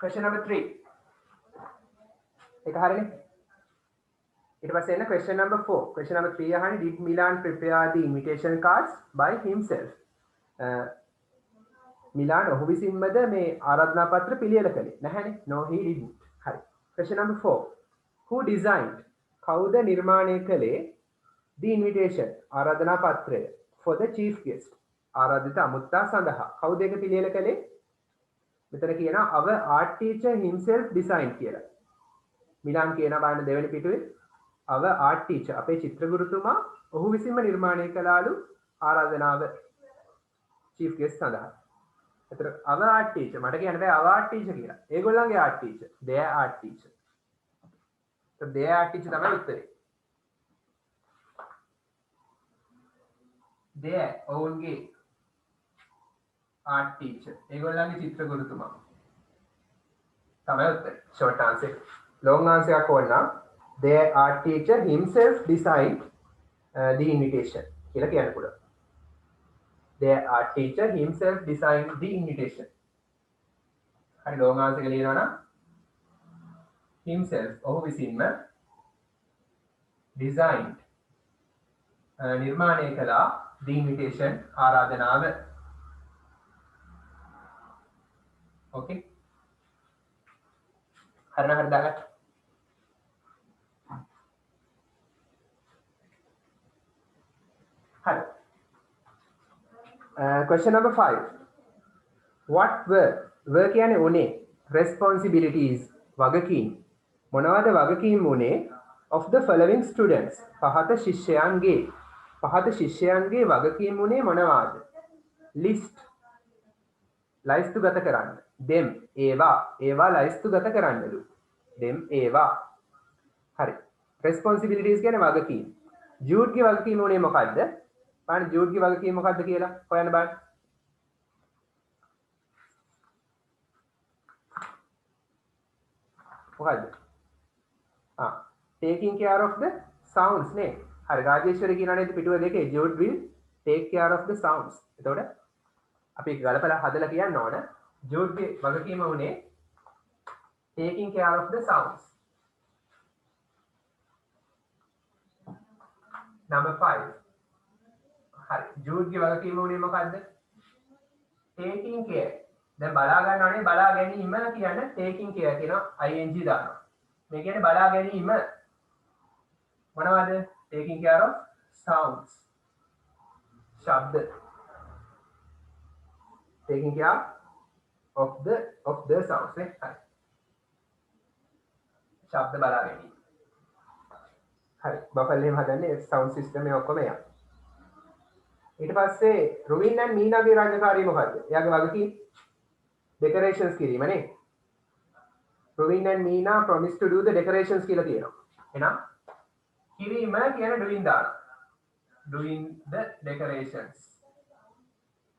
question number 3 එක හරිනේ ඊට පස්සේ එන question number 4 question number 3 අහන්නේ did Milan prepare the invitation cards by himself Milan ඔහු විසින්මද මේ ආරාධනා පත්‍ර පිළියෙල කළේ නැහැනේ no he didn't හරි question number 4 who designed කවුද නිර්මාණය කළේ the invitation ආරාධනා පත්‍රය for the chief guest ආරාධිත අමුත්තා සඳහා කවුද ඒක පිළියෙල කළේ මෙතන කියනවා our art teacher himself designed කියලා මිලාන් කියන බලන්න දෙවෙනි පිටුවේ our art teacher අපේ චිත්‍ර ගුරුතුමා ඔහු විසින්ම නිර්මාණය කළාලු ආරාධනාව chief guest සඳහා එතන our art teacher මට කියන්න බෑ our art teacher කියලා. ඒගොල්ලන්ගේ art teacher, their art teacher. so their art teacher තමයි උත්තරේ. their ඔවුන්ගේ art teacher. ඒගොල්ලන්ගේ චිත්‍ර ගුරුතුමා. තමයි උත්තරේ. short answer. long answer එකක් ඕන නම් their art teacher himself designed the invitation කියලා කියන්න පුළුවන්. Their art teacher himself designed the invitation. හරි long answer එක ලියනවා නම් himself ඔහු විසින්ම designed නිර්මාණය කළා the invitation ආරාධනාව. okay හරිද හරි දාගන්න. හරි question number 5 what were කියන්නේ උනේ responsibilities වගකීම් මොනවද වගකීම් උනේ of the following students පහත ශිෂ්‍යයන්ගේ වගකීම් උනේ මොනවාද list ලයිස්තුගත කරන්න them ඒවා ලයිස්තුගත කරන්නලු them ඒවා හරි responsibilities කියන්නේ වගකීම් ජූඩ්ගේ වගකීම උනේ මොකද්ද බලන්න ජූඩ්ගේ වගකීම මොකද්ද කියලා හොයන්න බලන්න. මොකද්ද? taking care of the sounds නේ. හරි රාජේශ්වරි කියනවා නේද පිටුව දෙකේ Jude will take care of the sounds. එතකොට අපි ඒක ගලපලා හදලා කියන්න ඕන. ජූඩ්ගේ වගකීම උනේ taking care of the sounds. number 5 හරි ජූඩ්ගේ වගකීම උනේ මොකද්ද taking care දැන් බලා ගන්නවනේ බලා ගැනීම කියන්නේ taking care කියනවා ing දානවා මේ කියන්නේ බලා ගැනීම මොනවද taking care of sounds ශබ්ද taking care of the sounds නේ හරි ශබ්ද බලා ගැනීම හරි බෆල් එහෙම හදන්නේ sound system එක ඔක්කොම එයා ඊට පස්සේ රුවින් and මීනාගේ රාජකාරිය මොකද්ද? එයාගේ වගකීම් decorations කිරීම නේ. රුවින් and Meena promise to do the decorations කියලා තියෙනවා. එහෙනම් කිරීම කියන doing දානවා. doing the decorations.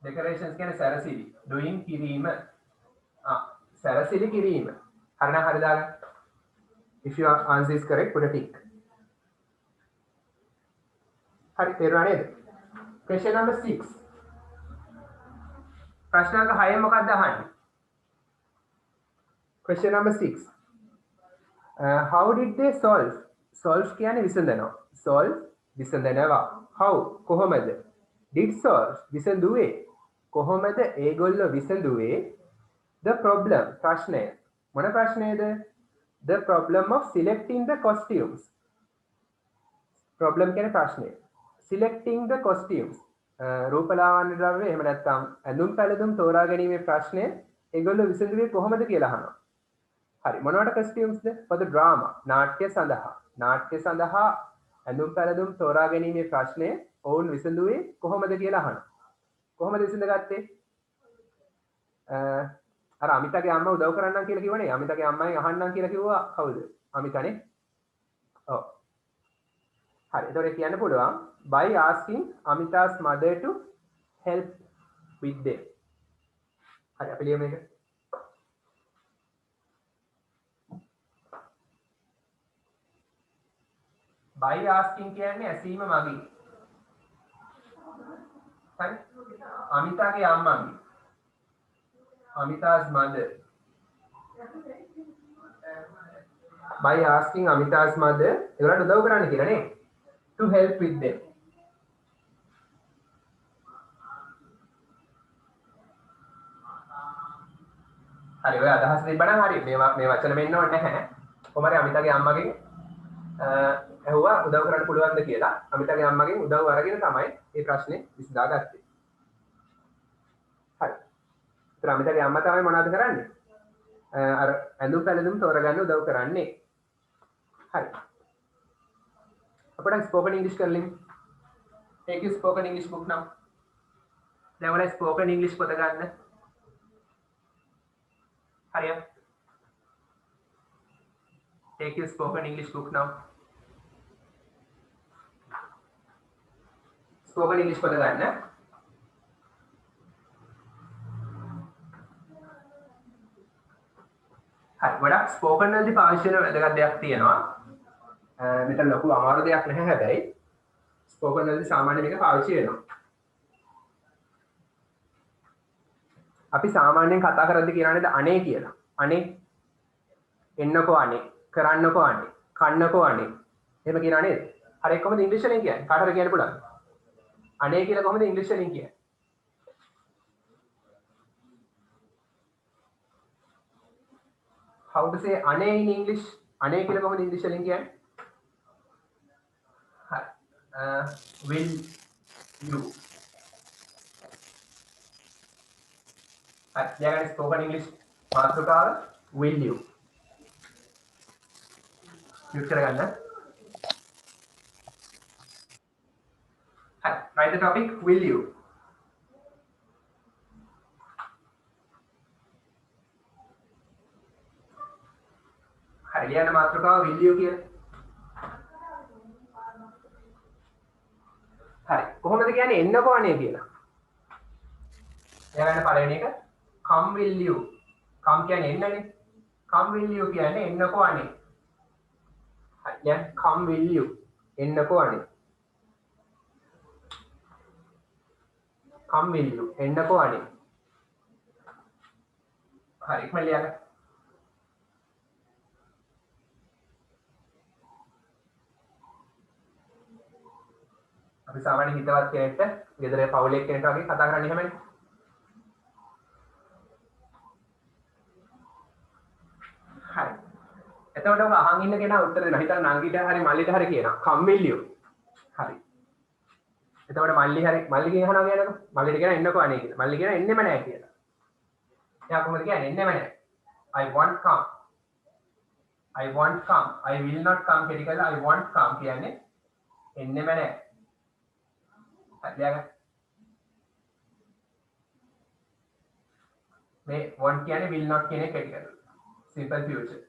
decorations කියන්නේ සැරසිලි. doing කිරීම. සැරසිලි කිරීම. හරිනම් හරි දාගන්න. if your answer is correct put a tick. හරි තේරුණා නේද? question number 6 ප්‍රශ්න අංක 6 මොකක්ද අහන්නේ question number 6 how did they solve කියන්නේ විසඳනවා විසඳනවා how කොහොමද did solve විසඳුවේ කොහොමද ඒගොල්ලෝ විසඳුවේ the problem ප්‍රශ්නය මොන ප්‍රශ්නයද the problem of selecting the costumes problem කියන්නේ ප්‍රශ්නය selecting the costumes රූපලාවන්‍ය ද්‍රව්‍ය එහෙම නැත්නම් ඇඳුම් පැළඳුම් තෝරා ගැනීමේ ප්‍රශ්නය ඒගොල්ලෝ විසඳුවේ කොහොමද කියලා අහනවා. හරි මොනවට costumes the? for the drama නාට්‍ය සඳහා ඇඳුම් පැළඳුම් තෝරා ගැනීමේ ප්‍රශ්නය ඔවුන් විසඳුවේ කොහොමද කියලා අහනවා. කොහොමද විසඳගත්තේ? අර අමිතාගේ අම්මා උදව් කරන්නම් කියලා කිව්වනේ. අමිතාගේ අම්මයි අහන්නම් කියලා කිව්වා කවුද? අමිතානේ. ඔව්. හරි එතකොට කියන්න පුළුවන් by asking Amita's mother to help with them. හරි අපි ලියමු මේක. by asking කියන්නේ ඇසීම මගින්. හරි Amitaගේ අම්මාගේ Amita's mother by asking Amita's mother ඒගොල්ලන්ට උදව් කරන්න කියලා නේ to help with them. හරි ඔය අදහස් දෙන්න හරි මේ වචන මෙන්න ඕනේ නැහැ. කොහමද අමිතාගේ අම්මගෙන් ඇහුවා උදව් කරන්න පුළුවන්ද කියලා. අමිතාගේ අම්මගෙන් උදව් අරගෙන තමයි මේ ප්‍රශ්නේ විසඳාගත්තේ. හරි. ඒතර අමිතාගේ අම්මා තමයි මොනවද කරන්නේ? අර ඇඳුම් පැළඳුම් තෝරගන්න උදව් කරන්නේ. හරි. අපිට ස්පෝකන් ඉංග්‍රීසි කරලින්. take your spoken English book now. දැන් ඔයාලා ස්පෝකන් ඉංග්‍රීසි පොත ගන්න. හරියට. take your spoken English book now. spoken English පොත ගන්න. හරි ගොඩක් ස්පෝකන් වලදී පාවිච්චි වෙන වැදගත් දෙයක් තියෙනවා. මෙතන ලොකු අමාරු දෙයක් නැහැ හැබැයි ස්පෝකන් වලදී සාමාන්‍ය මේක පාවිච්චි වෙනවා. අපි සාමාන්‍යයෙන් කතා කරද්දී කියනවා නේද අනේ කියලා. අනේ එන්නකෝ අනේ කරන්නකෝ අනේ කන්නකෝ අනේ. එහෙම කියනවා නේද? හරි කොහොමද ඉංග්‍රීසි වලින් කියන්නේ? කාට හරි කියන්න පුළුවන්ද? අනේ කියලා කොහොමද ඉංග්‍රීසි වලින් කියන්නේ? How to say ane in English? Ane කියලා කොහොමද ඉංග්‍රීසි වලින් කියන්නේ? Will you? දැන් ස්පෝකන් ඉංග්‍රීසි මාතෘකාව will you? ම්යුට් කරගන්න. Write the topic will you? හරියන මාතෘකාව will you කියලා. හරි. කොහොමද කියන්නේ එන්නකෝ අනේ කියලා? එයාලට පළවෙනි එක come will you. come කියන්නේ එන්නනේ. come will you කියන්නේ එන්නකෝ අනේ. හරි. දැන් come will you එන්නකෝ අනේ. come will you එන්නකෝ අනේ. හරි ඉක්මනට ලියන්න. අපි සාමාන්‍ය හිතවත් කෙනෙක්ට ගෙදර පවුලේ කෙනෙක්ට වගේ කතා කරන්නේ එහෙමනේ. හරි. එතකොට ඔබ අහන් ඉන්න කෙනා උත්තර දෙනවා. හිතන්න නංගිට හරි මල්ලිට හරි කියනවා. come will you. හරි. එතකොට මල්ලි කියනවා කියනකො මල්ලිට කියනවා එන්නකෝ අනේ කියලා. මල්ලි කියනවා එන්නෙම නැහැ කියලා. එයා කොහොමද කියන්නේ එන්නෙම නැහැ. I won't come. I won't come. I will not come කියලා I won't come කියන්නේ එන්නෙම නැහැ. මේ want කියන්නේ will not කියන එක එකට. simple future.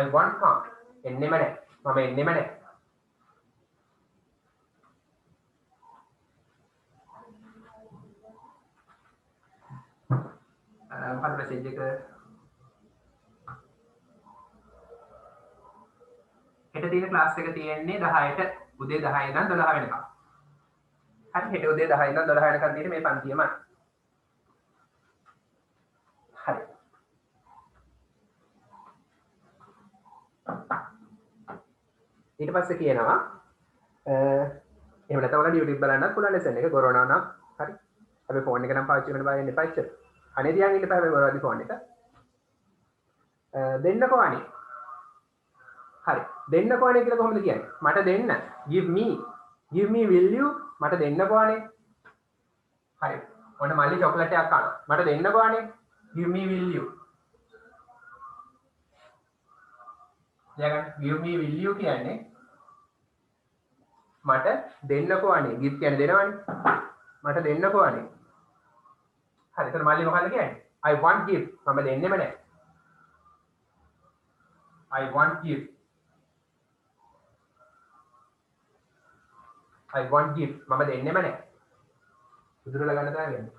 I won't come. එන්නෙම නැහැ. මම එන්නෙම නැහැ. මොකක්ද message එක? හෙට තියෙන ක්ලාස් එක තියෙන්නේ 10ට උදේ 10 ඉඳන් 12 වෙනකම්. හරි හෙට උදේ 10 ඉඳන් 12 වෙනකම් තියෙන්නේ මේ පන්තියමයි. හරි. ඊට පස්සේ කියනවා එහෙම නැත්නම් ඔයාලා YouTube බලන්නත් පුළුවන් ලෙසන් එක කොරෝනා නම් හරි. අපි ෆෝන් එක නම් පාවිච්චි කරන්න බෑ ඉන්න එපා ඉච්චර. අනේ දිහාන් ඉන්න එපා මේ වරදි ෆෝන් එක. දෙන්නකෝ අනේ. හරි. දෙන්නකෝ අනේ කියලා කොහොමද කියන්නේ? මට දෙන්න. give me will you මට දෙන්නකෝ අනේ. හරි. ඔන්න මල්ලි චොක්ලට් එකක් කනවා. මට දෙන්නකෝ අනේ. give me will you. දැන් give me will you කියන්නේ මට දෙන්නකෝ අනේ. give කියන්නේ දෙනවනේ. මට දෙන්නකෝ අනේ. හරි. එතන මල්ලි මොකක්ද කියන්නේ? I want give. මම දෙන්නෙම නැහැ. I want give. I want give. මම දෙන්නෙම නැහැ. උදුරලා ගන්න තමයි වෙන්නේ.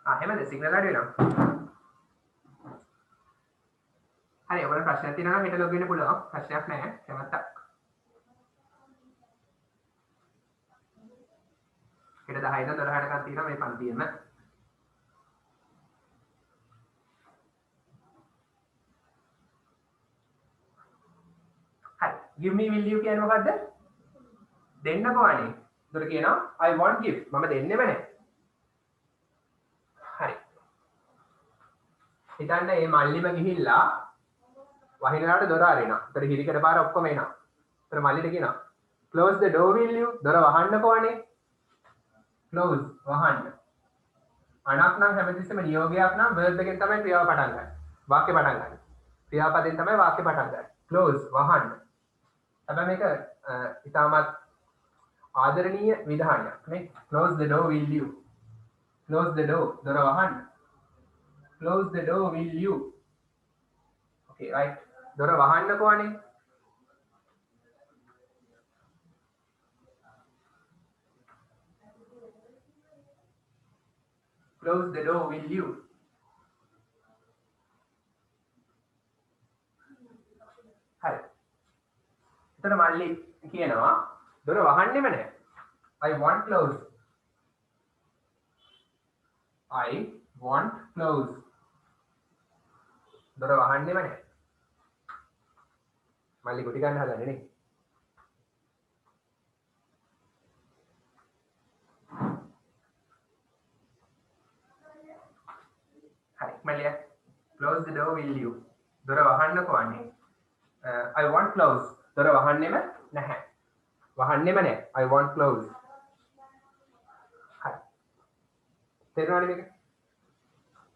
එහෙමද සිග්නල් අඩු වෙනවා. හරි ඔයාලා ප්‍රශ්නයක් තියෙනවා නම් හෙට ලොග් වෙන්න පුළුවන්. ප්‍රශ්නයක් නැහැ. කැමැත්තක්. හෙට 10 ඉඳන් 12 වෙනකන් තියෙනවා මේ පන්තියෙම. හරි. give me will you කියන්නේ මොකද්ද? දෙන්න කොහොනේ. ඒතර කියනවා I won't give. මම දෙන්නෙම නැහැ. හරි. හිතන්න මේ මල්ලිම ගිහිල්ලා වහිනාට දොර අරිනවා. ඒතර හිරිකඩ පාර ඔක්කොම එනවා. ඒතර මල්ලිට කියනවා close the door will you? දොර වහන්න කොහොනේ. close වහන්න. අනක් නම් හැමතිස්සෙම නියෝගයක් නම් verb එකෙන් තමයි ක්‍රියාව පටන් ගන්න. වාක්‍ය පටන් ගන්න. ක්‍රියාපදයෙන් තමයි වාක්‍ය පටන් ගන්න. close වහන්න. හැබැයි මේක ඉතාමත් ආදරණීය විධානයක් නේ. close the door will you? close the door දොර වහන්න. close the door will you? okay right. දොර වහන්න කොහොනේ. close the door will you? හරි. එතන මල්ලි කියනවා දොර වහන්නෙම නැහැ. I won't close. I won't close. දොර වහන්නෙම නැහැ. මල්ලි ගුටි ගන්න හදන්නේ නේ. හරි මල්ලියා close the door will you? දොර වහන්න කොහොනේ? I won't close. දොර වහන්නෙම නැහැ. වහන්නෙම නැහැ. I won't close. හරි. තේරුණානේ මේක?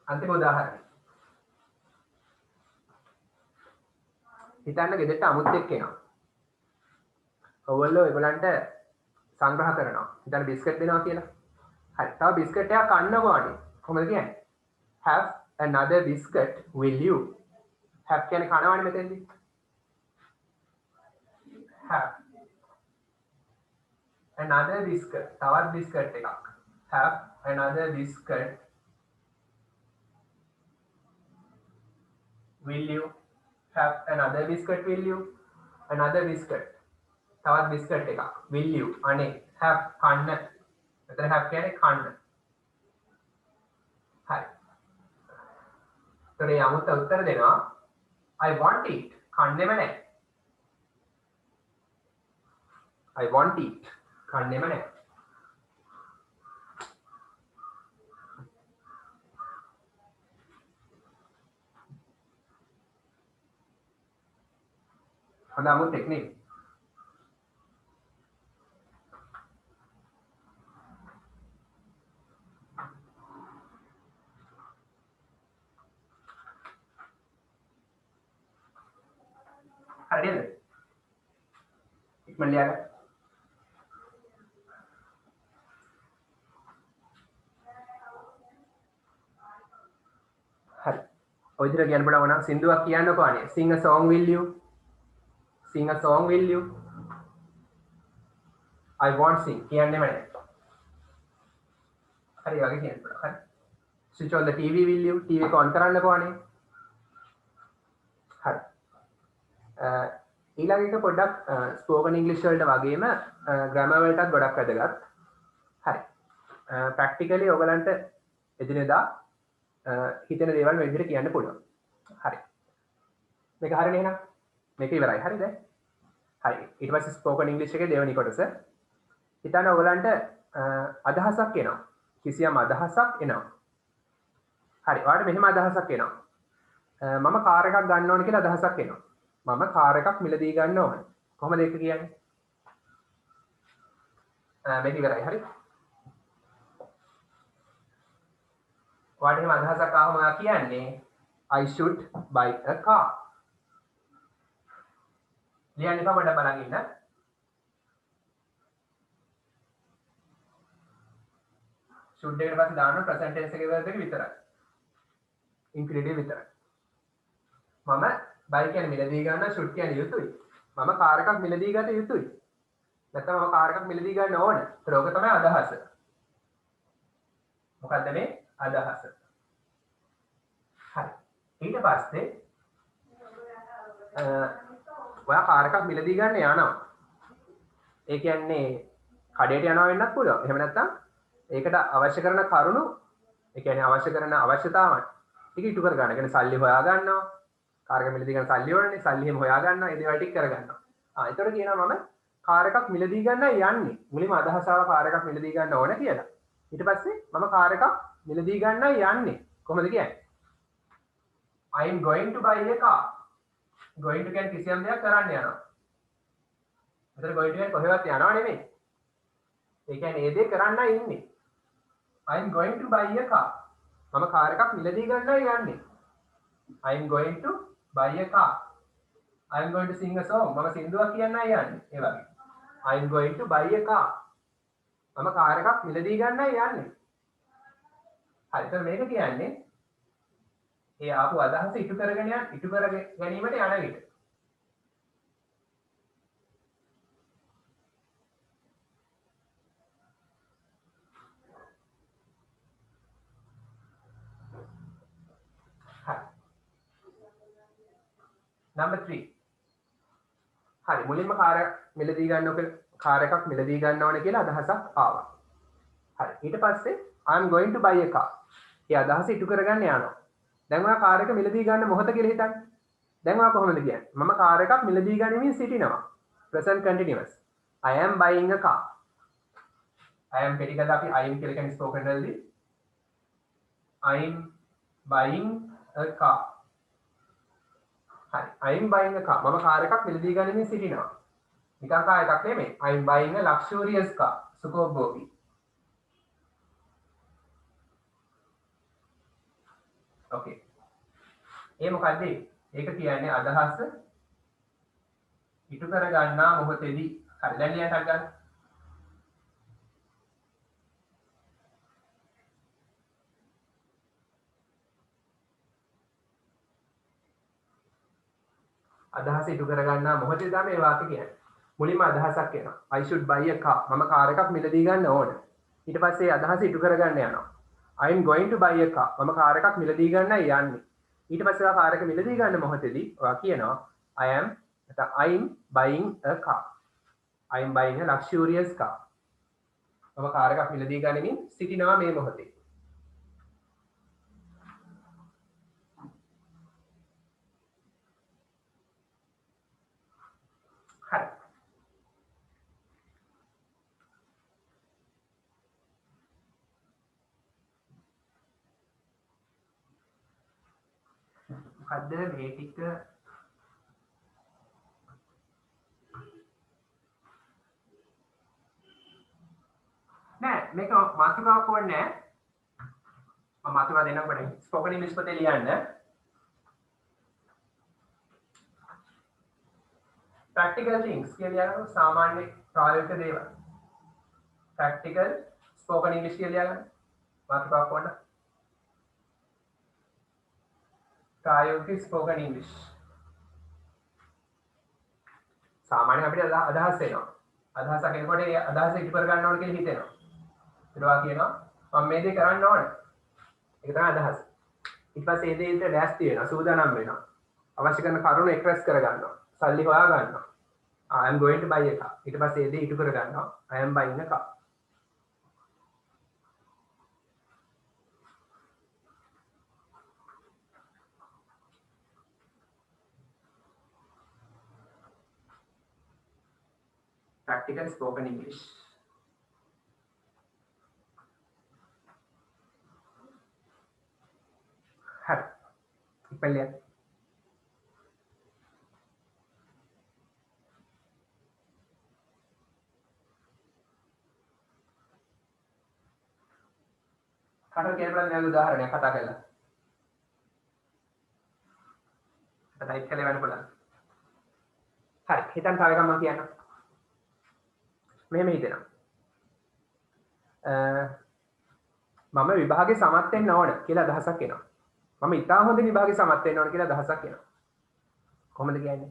අන්තිම උදාහරණය. හිතන්න ගෙදරට අමුත්තෙක් එනවා. ඔයගොල්ලෝ ඒගොල්ලන්ට සංග්‍රහ කරනවා. හිතන්න බිස්කට් දෙනවා කියලා. හරි. තව බිස්කට් එකක් කන්න කොහොමද? කොහොමද කියන්නේ? Have another biscuit will you? Have කියන්නේ කනවනේ මෙතෙන්දී. Have another biscuit. තවත් බිස්කට් එකක්. Have another biscuit will you? Have another biscuit will you? Another biscuit. තවත් බිස්කට් එකක්. will you? අනේ have කන්න. මෙතන have කියන්නේ කන්න. හරි. ඒතර යමුත් උත්තර දෙනවා I want it. කන්නෙම නැහැ. I want it. කන්නෙම නැහැ. හොඳ අමුත්තෙක් නේ. හරිද? ඉක්මන් ලියගන්න. හරි. ඔය විදිහට කියන්න පුළුවන් නම් සින්දුවක් කියන්නකෝ අනේ. Sing a song will you? Sing a song will you? I won't sing. කියන්නෙම නැහැ. හරි වගේ කියන්න පුළුවන්. හරි. Switch on the TV will you? TV එක on කරන්නකෝ අනේ. හරි. ඊළඟ එක පොඩ්ඩක් ස්පෝකන් ඉංග්ලිෂ් වලට වගේම ග්‍රැමර් වලටත් ගොඩක් වැදගත්. හරි. ප්‍රැක්ටිකලි ඔයගලන්ට එදිනෙදා හිතෙන දේවල් මේ විදිහට කියන්න පුළුවන්. හරි. මේක හරිනේ එහෙනම්. මේක ඉවරයි. හරිද? හරි. ඊට පස්සේ ස්පෝකන් ඉංග්ලිෂ් එකේ දෙවෙනි කොටස. හිතන්න ඔයගලන්ට අදහසක් එනවා. කිසියම් අදහසක් එනවා. හරි. ඔයාලට මෙහෙම අදහසක් එනවා. මම කාර් එකක් ගන්න ඕන කියලා අදහසක් එනවා. මම කාර් එකක් මිලදී ගන්න ඕන. කොහොමද ඒක කියන්නේ? මේක ඉවරයි. හරි. ඔයාලට එහෙම අදහසක් ආවම ඔයා කියන්නේ I should buy a car. ලියන්න එපා මඩ බලන් ඉන්න. should එකට පස්සේ දාන්න present tense එකේ verb එක විතරයි. infinitive විතරයි. මම buy කියන්නේ මිලදී ගන්න, should කියන්නේ යුතුයි. මම කාර් එකක් මිලදී ගත යුතුයි. නැත්නම් මම කාර් එකක් මිලදී ගන්න ඕන. ඒක තමයි අදහස. මොකද්ද මේ අදහස? හරි. ඊට පස්සේ ඔයා කාර් එකක් මිලදී ගන්න යනවා. ඒ කියන්නේ කඩේට යනවා වෙන්නත් පුළුවන්. එහෙම නැත්නම් ඒකට අවශ්‍ය කරන කරුණු ඒ කියන්නේ අවශ්‍ය කරන අවශ්‍යතාවන් ටික ඉටු කර ගන්න. කියන්නේ සල්ලි හොයා ගන්නවා. කාර් එක මිලදී ගන්න සල්ලි ඕනනේ. සල්ලි එහෙම හොයා ගන්නවා. ඒ දේවල් ටික කර ගන්නවා. ඒතකොට කියනවා මම කාර් එකක් මිලදී ගන්න යන්නේ. මුලින්ම අදහස ආව කාර් එකක් මිලදී ගන්න ඕන කියලා. ඊට පස්සේ මම කාර් එකක් මිලදී ගන්න යන්නේ. කොහොමද කියන්නේ? I am going to buy a car. going to කියන්නේ කිසියම් දෙයක් කරන්න යනවා. එතන going to කියන්නේ කොහෙවත් යනවා නෙමෙයි. ඒ කියන්නේ ඒ දේ කරන්නයි ඉන්නේ. I am going to buy a car. මම කාර් එකක් මිලදී ගන්නයි යන්නේ. I am going to buy a car. I am going to sing a song. මම සින්දුවක් කියන්නයි යන්නේ. ඒ වගේ. I am going to buy a car. මම කාර් එකක් මිලදී ගන්නයි යන්නේ. හරි. එතන මේක කියන්නේ ඒ ආපු අදහස ඉටු කර ගැනීමට යන විට. Number 3. හරි මුලින්ම කාර් එකක් මිලදී ගන්න ඕනේ කියලා අදහසක් ආවා. හරි ඊට පස්සේ I am going to buy a car. ඒ අදහස ඉටු කරගන්න යනවා. දැන් ඔයා කාර් එක මිලදී ගන්න මොහොත කියලා හිතන්න. දැන් ඔයා කොහොමද කියන්නේ? මම කාර් එකක් මිලදී ගනිමින් සිටිනවා. present continuous. I am buying a car. I am පිළිගන්න අපි I am කියලා කියන්නේ spoken වලදී. I am buying a car. හරි I am buying a car. මම කාර් එකක් මිලදී ගනිමින් සිටිනවා. නිකන් කාර් එකක් නෙමෙයි. I am buying a luxurious car. සුඛෝභෝගී. okay. ඒ මොකද්ද? ඒක කියන්නේ අදහස ඉටු කර ගන්නා මොහොතේදී. හරි දැන් ලියන්නත් ගන්න. අදහස ඉටු කර ගන්නා මොහොතේ තමයි මේ වාක්‍ය කියන්නේ. මුලින්ම අදහසක් එනවා. I should buy a car. මම කාර් එකක් මිලදී ගන්න ඕන. ඊට පස්සේ අදහස ඉටු කර ගන්න යනවා. I am going to buy a car. මම කාර් එකක් මිලදී ගන්නයි යන්නේ. ඊට පස්සේ ඔයා කාර් එක මිලදී ගන්න මොහොතේදී ඔයා කියනවා I am buying a car. I am buying a luxurious car. මම කාර් එකක් මිලදී ගනිමින් සිටිනවා මේ මොහොතේ. හරි. මොකද්ද මේ ටික නෑ මේක මාතෘකාවක් ඕනේ නෑ මම මාතෘකාව දෙන්නම් පොඩි ස්පෝකන් ඉංග්‍රීසි පොතේ ලියන්න practical things කියලා යනවා සාමාන්‍ය ප්‍රායෝගික දේවල් practical spoken english කියලා යනවා මාතෘකාවක් ඕන ප්‍රායෝගික spoken english සාමාන්‍යයෙන් අපිට අදහස් එනවා අදහසක් එනකොට ඒ අදහස ඉටු කර ගන්න ඕන කියලා හිතෙනවා ඊළඟ කියනවා මම මේ දේ කරන්න ඕන ඒක තමයි අදහස ඊට පස්සේ ඒ දේට ලෑස්ති වෙනවා සූදානම් වෙනවා අවශ්‍ය කරන කරුණු එක්ස්ප්‍රෙස් කර ගන්නවා සල්ලි හොයා ගන්නවා I am going to buy a car ඊට පස්සේ ඒ දේ ඉටු කර ගන්නවා I am buying a car practical spoken english හරි ඉපැලිය කාටද කියන්න බලන්න මම උදාහරණයක් කතා කරලා ටයිප් කරලා වෙන්න පුළුවන් හරි හිතන්න තව එකක් මම කියන්නම් මෙහෙම හිතෙනවා මම විභාගේ සමත් වෙන්න ඕන කියලා අදහසක් එනවා මම ඉතා හොඳ විභාගේ සමත් වෙන්න ඕන කියලා අදහසක් එනවා කොහොමද කියන්නේ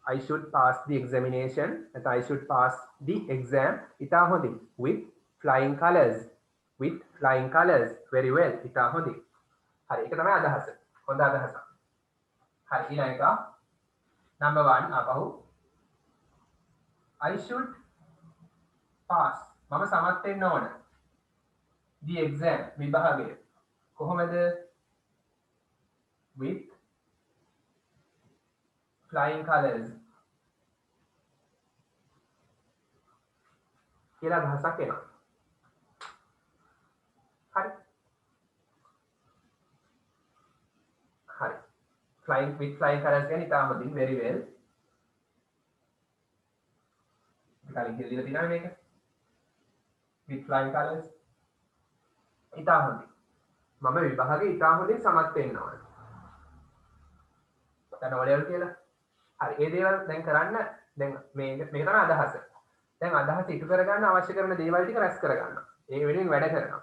I should pass the examination that I should pass the exam ඉතා හොඳින් with flying colors very well ඉතා හොඳින් හරි ඒක තමයි අදහස හොඳ අදහසක් හරි ඊළඟ එක number 1 අපහු I should pass මම සමත් වෙන්න ඕන the exam විභාගය කොහොමද with flying colors කියලා අදහසක් එනවා. හරි. හරි. flying with flying colors කියන්නේ ඉතාමත් very well. කලින් කියලා දීලා තියෙනවා මේක. with flying colors ඉතා හොඳයි. මම විභාගේ ඉතා හොඳින් සමත් වෙන්න ඕන. දැන් ඔලෙවල් කියලා. හරි. ඒ දේවල් දැන් කරන්න දැන් මේක තමයි අදහස. දැන් අදහස ඉටු කරගන්න අවශ්‍ය කරන දේවල් ටික රැස් කරගන්න. ඒ වෙනුවෙන් වැඩ කරනවා.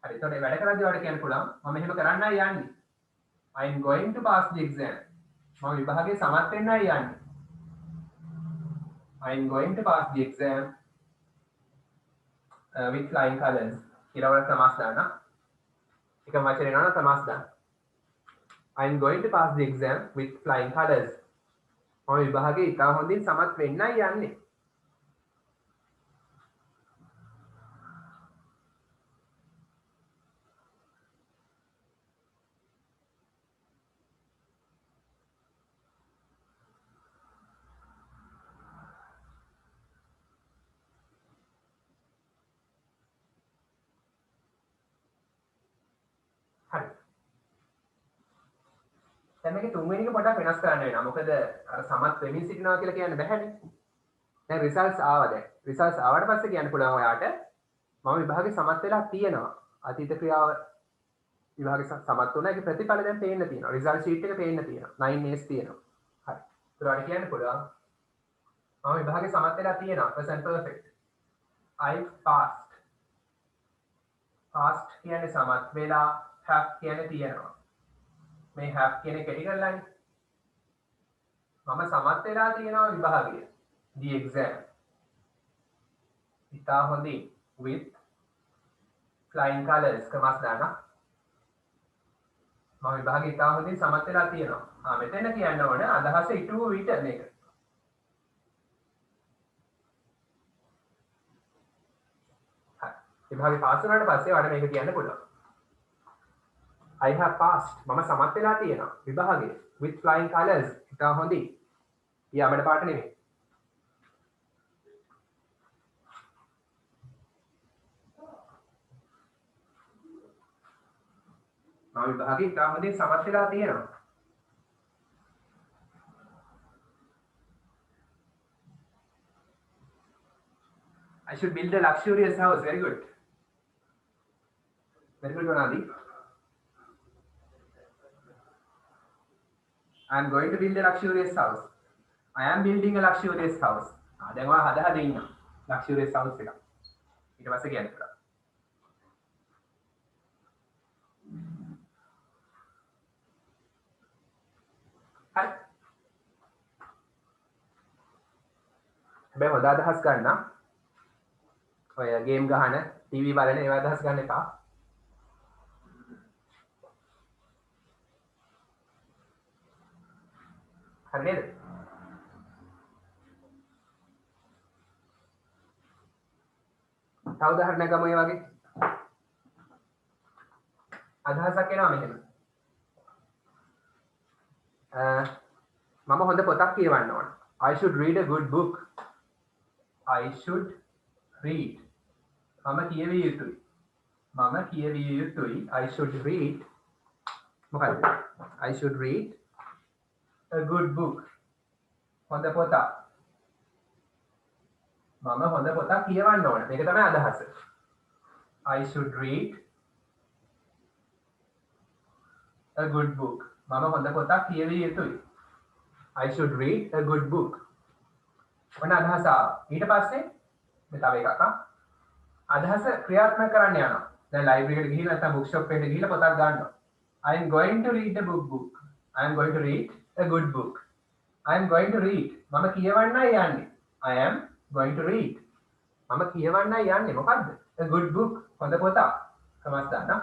හරි. ඒතකොට වැඩ කරද්දී ඔයාලට කියන්න පුළුවන් මම එහෙම කරන්නයි යන්නේ. I am going to pass the exam. මම විභාගේ සමත් වෙන්නයි යන්නේ. I am going to pass the exam with flying colors. කියලා වල සමාස් දාන්න. එක වචනේ නෝන සමාස් දාන්න. I am going to pass the exam with flying colors. මම විභාගේ ඉතා හොඳින් සමත් වෙන්නයි යන්නේ. හරි. දැන් මේකේ තුන්වෙනි එක පොඩ්ඩක් වෙනස් කරන්න වෙනවා. මොකද අර සමත් වෙමින් සිටිනවා කියලා කියන්න බැහැනේ. දැන් රිසල්ට්ස් ආවා දැන්. රිසල්ට්ස් ආවට පස්සේ කියන්න පුළුවන් ඔයාට මම විභාගේ සමත් වෙලා තියෙනවා. අතීත ක්‍රියාව විභාගේ සමත් වුණා. ඒකේ ප්‍රතිඵල දැන් පේන්න තියෙනවා. රිසල්ට් ෂීට් එක පේන්න තියෙනවා. 9A's තියෙනවා. හරි. ඒත් ඔයාලට කියන්න පුළුවන් මම විභාගේ සමත් වෙලා තියෙනවා. present perfect. I passed. passed කියන්නේ සමත් වෙලා, have කියන්නේ තියෙනවා. මේ have කියන එක කෙටි කරලානේ. මම සමත් වෙලා තියෙනවා විභාගය. the exam. ඉතා හොඳින් with flying colors කමස් දාන්න. මම විභාගය ඉතා හොඳින් සමත් වෙලා තියෙනවා. මෙතන කියන්න ඕන අදහස ඉටු වූ විට මේක. හරි. විභාගේ පාස් වුණාට පස්සේ ඔයාලට මේක කියන්න පුළුවන්. I have passed. මම සමත් වෙලා තියෙනවා විභාගයේ with flying colors. ඉතා හොඳින්. යාමඩ පාට නෙමෙයි. මම විභාගයේ ඉතා හොඳින් සමත් වෙලා තියෙනවා. I should build a luxurious house. Very good. Very good, Vanadi. I am going to build a luxurious house. I am building a luxurious house. දැන් ඔයා හදා දෙන්න. luxurious house එක. ඊට පස්සේ කියන්න පුළුවන්. හරි. හැබැයි හොඳ අදහස් ගන්න. ඔය ගේම් ගහන, ටීවී බලන ඒවා අදහස් ගන්න එපා. හරි නේද? තව උදාහරණයක් ගමු ඒ වගේ. අදහසක් එනවා මෙහෙම. මම හොඳ පොතක් කියවන්න ඕන. I should read a good book. I should read. මම කියවිය යුතුයි. මම කියවිය යුතුයි. I should read. මොකක්ද? I should read a good book. හොඳ පොතක්. මම හොඳ පොතක් කියවන්න ඕන. මේක තමයි අදහස. I should read a good book. මම හොඳ පොතක් කියවිය යුතුයි. I should read a good book. ඔන්න අදහස ආවා. ඊට පස්සේ මේ තව එකක් අදහස ක්‍රියාත්මක කරන්න යනවා. දැන් ලයිබ්‍රරි එකට ගිහින් නැත්නම් බුක් ෂොප් එකට ගිහින් පොතක් ගන්නවා. I am going to read a book. I am going to read a good book. I am going to read. මම කියවන්නයි යන්නේ. I am going to read. මම කියවන්නයි යන්නේ. මොකද්ද? A good book. හොඳ පොතක්. කමස් දාන්න.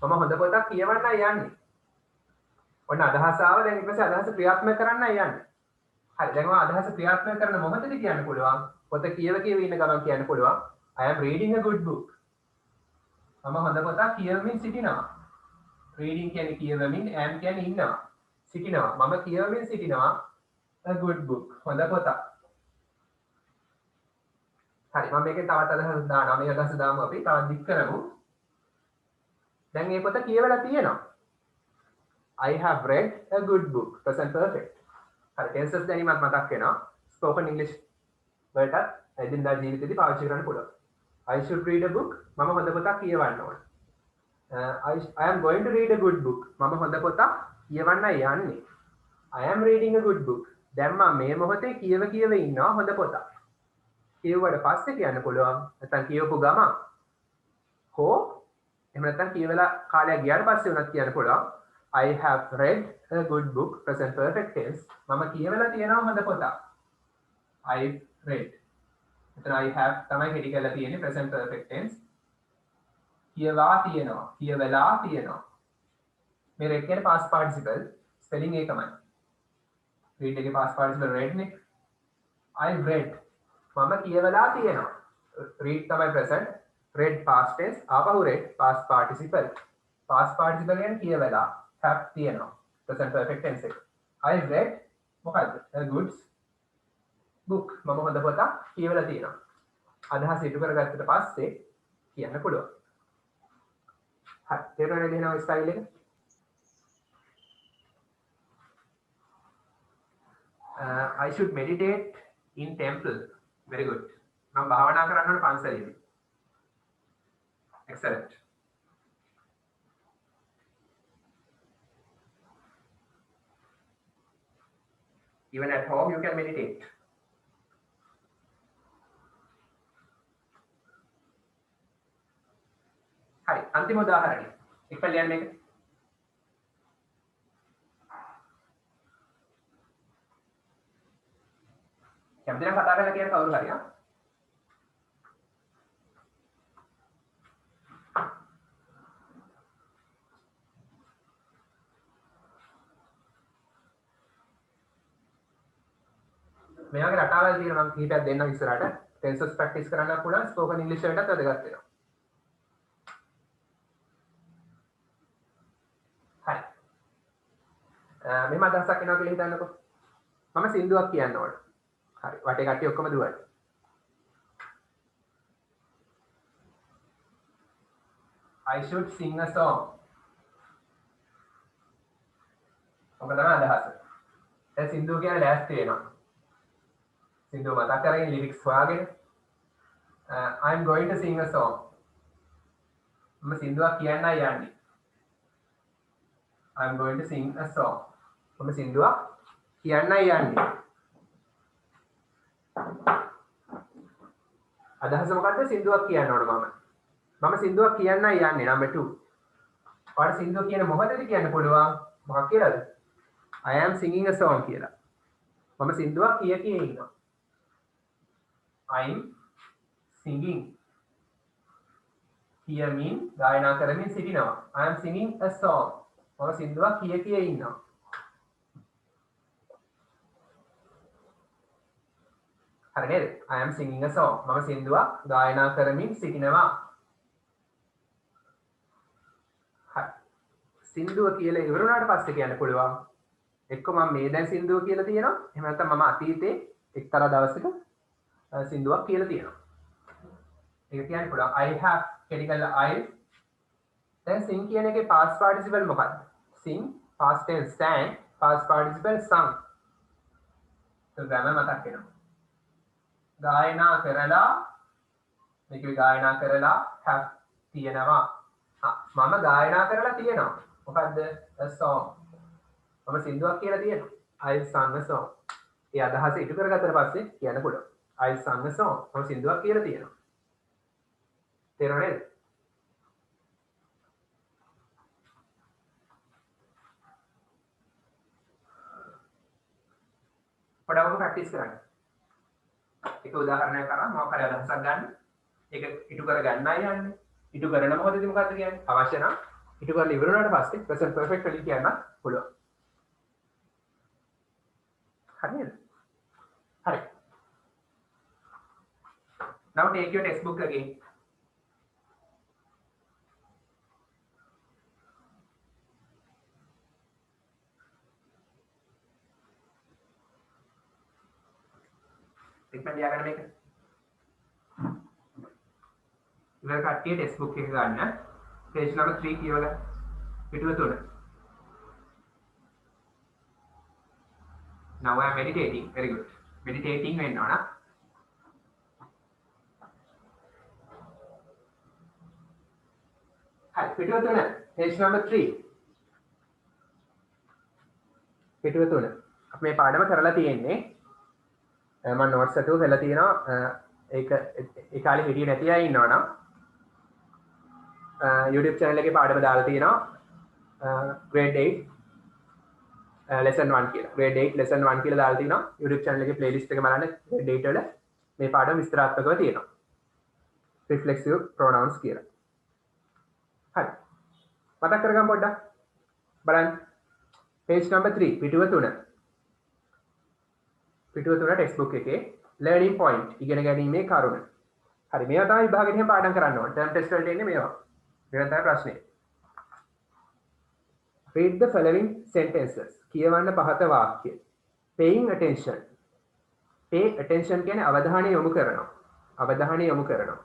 මම හොඳ පොතක් කියවන්නයි යන්නේ. ඔන්න අදහස ආව. දැන් ඊට පස්සේ අදහස ක්‍රියාත්මක කරන්නයි යන්නේ. හරි. දැන් ඔය අදහස ක්‍රියාත්මක කරන මොහොතේදී කියන්න පුළුවන්. පොත කියව ඉන්න ගමන් කියන්න පුළුවන්. I am reading a good book. මම හොඳ පොතක් කියවමින් සිටිනවා. reading කියන්නේ කියවමින්, am කියන්නේ ඉන්නවා. සිටිනවා. මම කියවමින් සිටිනවා. a good book. හොඳ පොතක්. හරි මම මේකේ තවත් අදහස් දානවා. මේ අදහස දාමු අපි තවත් දික් කරමු. දැන් මේ පොත කියවලා තියෙනවා. I have read a good book. Present perfect. හරි tenses දැනීමත් මතක් වෙනවා. spoken english වලට එදිනදා ජීවිතේදී පාවිච්චි කරන්න පුළුවන්. I should read a book. මම හොඳ පොතක් කියවන්න ඕන. I am going to read a good book. මම හොඳ පොතක් කියවන්න යන්නේ. I am reading a good book. දැන් මම මේ මොහොතේ කියව ඉන්නවා හොඳ පොතක්. කියවුවට පස්සේ කියන්න පුළුවන්. නැත්නම් කියවපු ගමන් හෝ එහෙම නැත්නම් කියවලා කාලයක් ගියාට පස්සේ උනත් කියන්න පුළුවන්. I have read a good book. Present perfect tense. මම කියවලා තියෙනවා හොඳ පොතක්. I've read. එතන I have තමයි හෙඩි කරලා තියෙන්නේ present perfect tense. කියවා තියෙනවා. කියවලා තියෙනවා. මේ read කියන්නේ past participle. spelling එකමයි. read එකේ past participle read නේ. I've read. මම කියවලා තියෙනවා. read තමයි present. read past tense. ආපහු read past participle. past participle කියන්නේ කියවලා. have තියෙනවා. present perfect tense එක. I've read මොකද්ද? a good book. මම හොඳ පොතක් කියවලා තියෙනවා. අදහස ඉටු කරගත්තට පස්සේ කියන්න පුළුවන්. හරි තේරුණාද එහෙනම් ස්ටයිල් එක? I should meditate in temple. Very good. මම භාවනා කරන්න ඕනේ පන්සලේදී. Excellent. Even at home you can meditate. හරි අන්තිම උදාහරණය. එක්ක ලියන්න මේක. කැමති නම් කතා කරලා කියන්න කවුරු හරි ආ. මේ වගේ රටාවල් තියෙනවා මම කීපයක් දෙන්නම් ඉස්සරහට. tenses practice කරන්න පුළුවන් spoken english එකටත් වැදගත් වෙනවා. හරි. මෙහෙම අදහසක් එනවා කියලා හිතන්නකෝ. මම සින්දුවක් කියන්න ඕන. හරි. වටේ කට්ටිය ඔක්කොම දුවන්නේ. I should sing a song. ඔක තමයි අදහස. දැන් සින්දුව කියන ලෑස්ති වෙනවා. සින්දුව මතක් කරගෙන ලිරික්ස් හොයාගෙන I'm going to sing a song. මම සින්දුවක් කියන්නයි යන්නේ. I'm going to sing a song. මම සින්දුවක් කියන්නයි යන්නේ. අදහස මොකද්ද? සින්දුවක් කියන්න ඕන මම. මම සින්දුවක් කියන්නයි යන්නේ number 2. ඔයාලට සින්දුව කියන මොහොතේදී කියන්න පුළුවන් මොකක් කියලාද? I am singing a song කියලා. මම සින්දුවක් කිය ඉන්නවා. I'm singing. කියමින් ගායනා කරමින් සිටිනවා. I am singing a song. මම සින්දුවක් කිය ඉන්නවා. හරි නේද? I am singing a song. මම සින්දුවක් ගායනා කරමින් සිටිනවා. හරි. සින්දුව කියලා ඉවර වුණාට පස්සේ කියන්න පුළුවන්. එක්ක මම මේ දැන් සින්දුව කියලා තියෙනවා. එහෙම නැත්නම් මම අතීතේ එක්තරා දවසක සින්දුවක් කියලා තියෙනවා. ඒක කියන්න පුළුවන්. I have කෙටිකල්ලා I. දැන් sing කියන එකේ past participle මොකක්ද? sing past tense sang past participle sung. ඒක ග්‍රැමර් මතක් වෙනවා. ගායනා කරලා මේකේ ගායනා කරලා have තියෙනවා. මම ගායනා කරලා තියෙනවා. මොකද්ද? a song. මම සින්දුවක් කියලා තියෙනවා. I sung a song. ඒ අදහස ඉටු කරගත්තට පස්සේ කියන්න පුළුවන්. I sung a song. මම සින්දුවක් කියලා තියෙනවා. තේරුණා නේද? පොඩ්ඩක් ප්‍රැක්ටිස් කරන්න. එක උදාහරණයක් අරන් මොකක් හරි අදහසක් ගන්න. ඒක ඉටු කර ගන්නයි යන්නේ. ඉටු කරන මොකදද මොකද්ද කියන්නේ? අවශ්‍ය නම් ඉටු කරලා ඉවර වුණාට පස්සේ present perfect වලින් කියන්න පුළුවන්. හරිද? හරි. Now take your textbook again. පොඩ්ඩක් ලියා ගන්න මේක. ඉවර කට්ටිය ටෙක්ස්ට් බුක් එක ගන්න. page number 3 කියවලා පිටුව 3. Now I am meditating. Very good. Meditating වෙන්න ඕන. හරි පිටුව 3 page number 3. පිටුව 3. අපි මේ පාඩම කරලා තියෙන්නේ මම notes එකක් කරලා තියෙනවා. ඒක ඒ කාලේ හිටියේ නැති අය ඉන්නවනම් YouTube channel එකේ පාඩම දාලා තියෙනවා. grade 8 lesson 1 කියලා. grade 8 lesson 1 කියලා දාලා තියෙනවා. YouTube channel එකේ playlist එක බලන්න grade 8 වල මේ පාඩම විස්තරාත්මකව තියෙනවා. reflexive pronouns කියලා. හරි. මතක් කරගන්න පොඩ්ඩක්. බලන්න. page number 3 පිටුව 3. පිටුව 3 text book එකේ learning point ඉගෙන ගැනීමේ කරුණ. හරි මේවා තමයි විභාගෙට එහෙම පාඩම් කරන්න ඕනේ. term test වලට එන්නේ මේවා. මේවා තමයි ප්‍රශ්නේ. read the following sentences. කියවන්න පහත වාක්‍ය. paying attention. pay attention කියන්නේ අවධානය යොමු කරනවා. අවධානය යොමු කරනවා.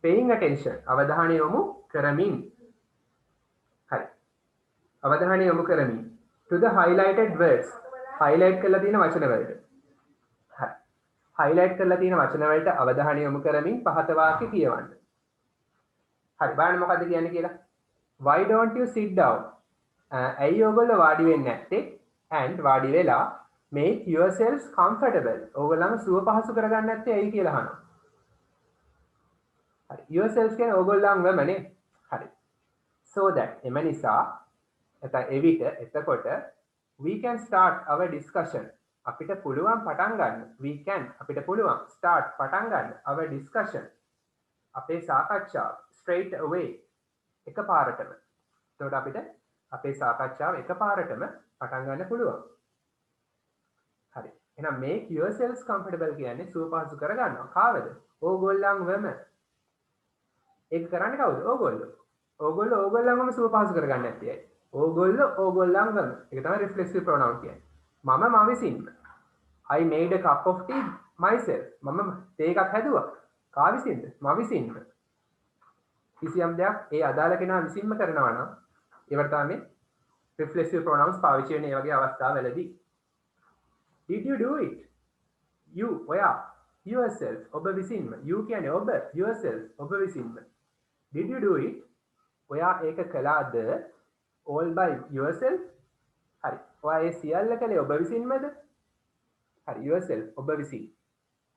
paying attention අවධානය යොමු කරමින්. හරි. අවධානය යොමු කරමින්. to the highlighted words. highlight කරලා තියෙන වචන වලට. හරි. highlight කරලා තියෙන වචන වලට අවධානය යොමු කරමින් පහත වාක්‍ය කියවන්න. හරි බලන්න මොකද්ද කියන්නේ කියලා. Why don't you sit down? ඇයි ඔයගොල්ලෝ වාඩි වෙන්නේ නැත්තේ? and වාඩි වෙලා make yourselves comfortable. ඔයගොල්ලන්ව සුව පහසු කරගන්න නැත්තේ ඇයි කියලා අහනවා. හරි. yourselves කියන්නේ ඔයගොල්ලන්වමනේ. හරි. so that එම නිසා එවිට එතකොට we can start our discussion. අපිට පුළුවන් පටන් ගන්න. we can අපිට පුළුවන් start පටන් ගන්න our discussion. අපේ සාකච්ඡාව straight away එකපාරටම. එතකොට අපිට අපේ සාකච්ඡාව එකපාරටම පටන් ගන්න පුළුවන්. හරි. එහෙනම් make yourselves comfortable කියන්නේ සුව පහසු කරගන්නවා. කාවද? ඕගොල්ලන්වම. ඒක කරන්නේ කවුද? ඕගොල්ලෝ. ඕගොල්ලෝ ඕගොල්ලන්වම සුව පහසු කරගන්න නැත්තේ. ඕගොල්ලෝ ඕගොල්ලන්වම. ඒක තමයි reflexive pronoun කියන්නේ. මම මම විසින්ම. I made a cup of tea myself. මම තේ එකක් හැදුවා. කා විසින්ද? මම විසින්ම. කිසියම් දෙයක් ඒ අදාළ කෙනා විසින්ම කරනවා නම් ඒවට තමයි reflexive pronouns පාවිච්චි වෙන්නේ මේ වගේ අවස්ථාවලදී. Did you do it? You ඔයා yourself ඔබ විසින්ම. you කියන්නේ ඔබ yourself ඔබ විසින්ම. Did you do it? ඔයා ඒක කළාද? all by yourself? හරි. ඔයා ඒ සියල්ල කළේ ඔබ විසින්මද? හරි yourself ඔබ විසින්.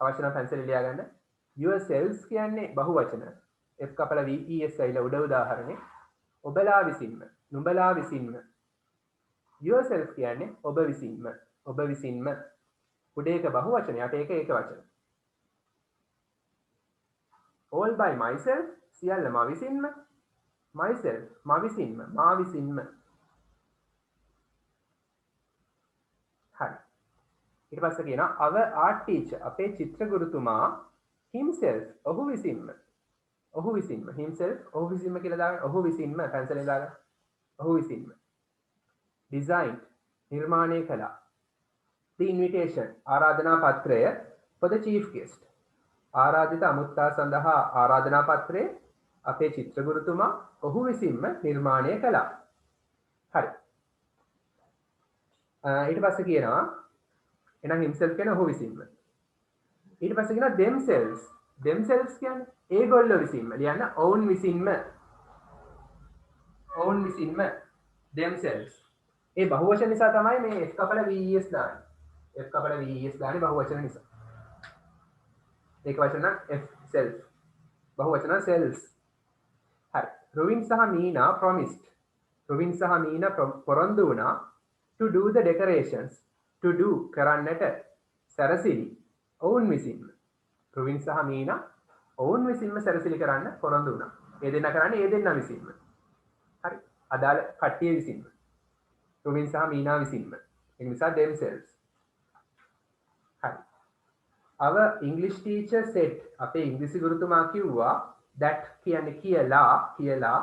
අවශ්‍ය නම් පැන්සලෙන් ලියා ගන්න. yourselves කියන්නේ බහුවචන. f කපල ves ඇවිල්ලා උඩ උදාහරණේ. ඔබලා විසින්ම. නුඹලා විසින්ම. yourself කියන්නේ ඔබ විසින්ම. ඔබ විසින්ම. උඩ එක බහුවචන යට ඒක ඒක වචන. all by myself සියල්ල මා විසින්ම. myself මා විසින්ම. මා විසින්ම. හරි. ඊට පස්සේ කියනවා our art teacher අපේ චිත්‍ර ගුරුතුමා himself ඔහු විසින්ම. ඔහු විසින්ම. himself ඔහු විසින්ම කියලා දාගන්න. ඔහු විසින්ම පැන්සලෙන් දාගන්න. ඔහු විසින්ම. designed නිර්මාණය කළා. the invitation ආරාධනා පත්‍රය for the chief guest. ආරාධිත අමුත්තා සඳහා ආරාධනා පත්‍රය අපේ චිත්‍ර ගුරුතුමා ඔහු විසින්ම නිර්මාණය කළා. හරි. ඊට පස්සේ කියනවා එහෙනම් himself කියන්නේ ඔහු විසින්ම. ඊට පස්සේ කියනවා themselves. themselves කියන්නේ ඒගොල්ලෝ විසින්ම. ලියන්න own විසින්ම. own විසින්ම themselves. ඒ බහුවචන නිසා තමයි මේ f කපල ves දාන්නේ. f කපල ves දාන්නේ බහුවචන නිසා. ඒක වචන නම් f self. බහුවචන selves. හරි. රුවින් සහ මීනා promised. රුවින් සහ මීනා පොරොන්දු වුණා to do the decorations. to do කරන්නට සැරසිලි own විසින්ම. රුවින් සහ මීනා own විසින්ම සැරසිලි කරන්න පොරොන්දු වුණා. ඒ දෙන්න කරන්නේ ඒ දෙන්න විසින්ම. හරි. අදාළ කට්ටිය විසින්ම. රුවින් සහ මීනා විසින්ම. ඒ නිසා themselves. හරි. our English teacher said අපේ ඉංග්‍රීසි ගුරුතුමා කිව්වා that කියන්නේ කියලා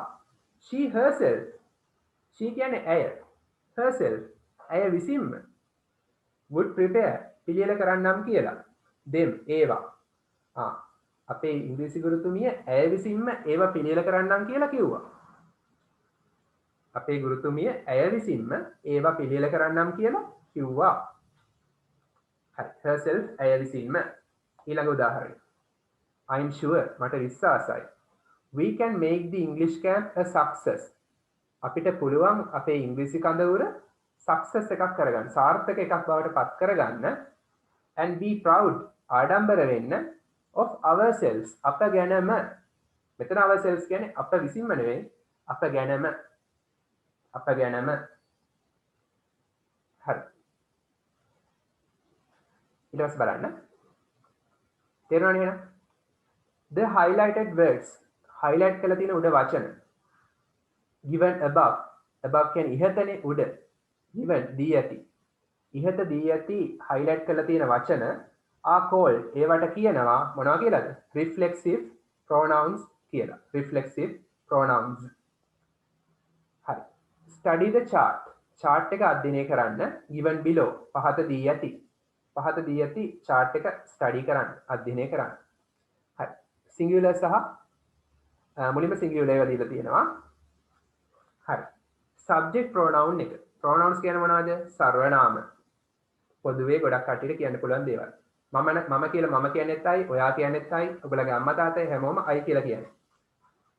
she herself. she කියන්නේ ඇය. herself ඇය විසින්ම would prepare පිළියෙල කරන්නම් කියලා. them ඒවා අපේ ඉංග්‍රීසි ගුරුතුමිය ඇය විසින්ම ඒවා පිළියෙල කරන්නම් කියලා කිව්වා. අපේ ගුරුතුමිය ඇය විසින්ම ඒවා පිළියෙල කරන්නම් කියලා කිව්වා. හරි. herself ඇය විසින්ම. ඊළඟ උදාහරණය. I'm sure මට විශ්වාසයි. We can make the English camp a success. අපිට පුළුවන් අපේ ඉංග්‍රීසි කඳවුර success එකක් කරගන්න. සාර්ථක එකක් බවට පත් කරගන්න. And be proud. ආඩම්බර වෙන්න of ourselves. අප ගැනම. මෙතන ourselves කියන්නේ අප විසින්ම නෙවෙයි. අප ගැනම. අප ගැනම. හරි. ඊට පස්සේ බලන්න. තේරුණානේ එහෙනම්? The highlighted words. highlight කරලා තියෙන උඩ වචන. given above. above කියන්නේ ඉහතනේ උඩ. given දී ඇති. ඉහත දී ඇති highlight කරලා තියෙන වචන are called. ඒවට කියනවා මොනවා කියලාද? reflexive pronouns කියලා. reflexive pronouns. හරි. study the chart. chart එක අධ්‍යයනය කරන්න. given below. පහත දී ඇති. පහත දී ඇති chart එක study කරන්න. අධ්‍යයනය කරන්න. හරි. singular සහ මුලින්ම singular ඒවා දීලා තියෙනවා. හරි. subject pronoun එක. pronouns කියන්නේ මොනවද? සර්වනාම. පොදුවේ ගොඩක් කට්ටියට කියන්න පුළුවන් දේවල්. මම කියලා මම කියන්නෙත් අයි, ඔයා කියන්නෙත් අයි, ඔයගොල්ලගේ අම්මා තාත්තා හැමෝම අයි කියලා කියන්නේ.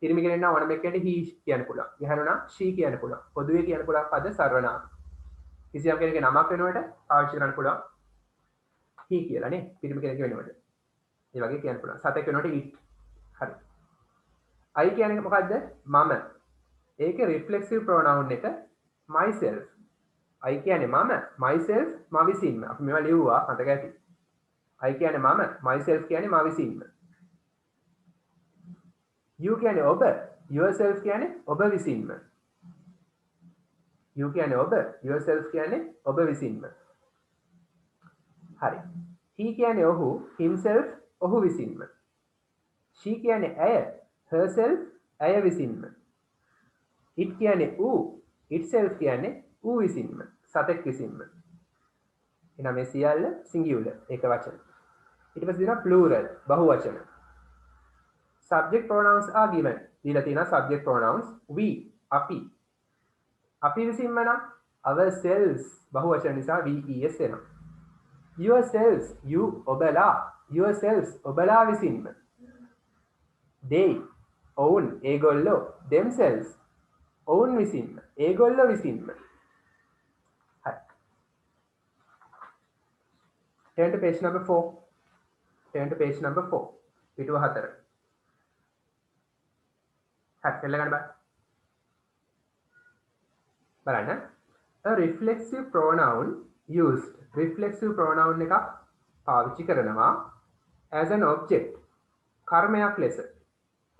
පිරිමි කෙනෙක් නම් ඕනම එක්කෙනෙක් he කියන්න පුළුවන්. ගැහණු නම් she කියන්න පුළුවන්. පොදුවේ කියන්න පුළුවන් පද සර්වනාම. කිසියම් කෙනෙක්ගේ නමක් වෙනුවට පාවිච්චි කරන්න පුළුවන් he කියලා නේ. පිරිමි කෙනෙක් වෙනුවට. ඒ වගේ කියන්න පුළුවන්. සතෙක් වෙනුවට it. හරි. I කියන්නේ මොකද්ද? මම. ඒකේ reflexive pronoun එක myself. I කියන්නේ මම, myself මම විසින්ම. අපි මේවා ලියුවා මතක ඇති. I කියන්නේ මම, myself කියන්නේ මම විසින්ම. You කියන්නේ ඔබ, yourself කියන්නේ ඔබ විසින්ම. You කියන්නේ ඔබ, yourself කියන්නේ ඔබ විසින්ම. හරි. He කියන්නේ ඔහු, himself ඔහු විසින්ම. She කියන්නේ ඇය, herself ඇය විසින්ම. It කියන්නේ ඌ, itself කියන්නේ ඌ විසින්ම. සතෙක් විසින්ම. එහෙනම් මේ සියල්ල singular ඒක වචන. ඊට පස්සේ දෙනවා plural බහු වචන. subject pronouns are given. දීලා තියෙනවා subject pronouns we අපි. අපි විසින්ම නම් ourselves බහු වචන නිසා VES එනවා. yourselves you ඔබලා yourselves ඔබලා විසින්ම. they ඔවුන් ඒගොල්ලෝ themselves ඔවුන් විසින්ම ඒගොල්ලෝ විසින්ම. හරි. turn to page number 4. turn to page number 4. පිටුව 4. හරි එල්ල ගන්න බලන්න. a reflexive pronoun used. reflexive pronoun එකක් පාවිච්චි කරනවා as an object කර්මයක් ලෙස.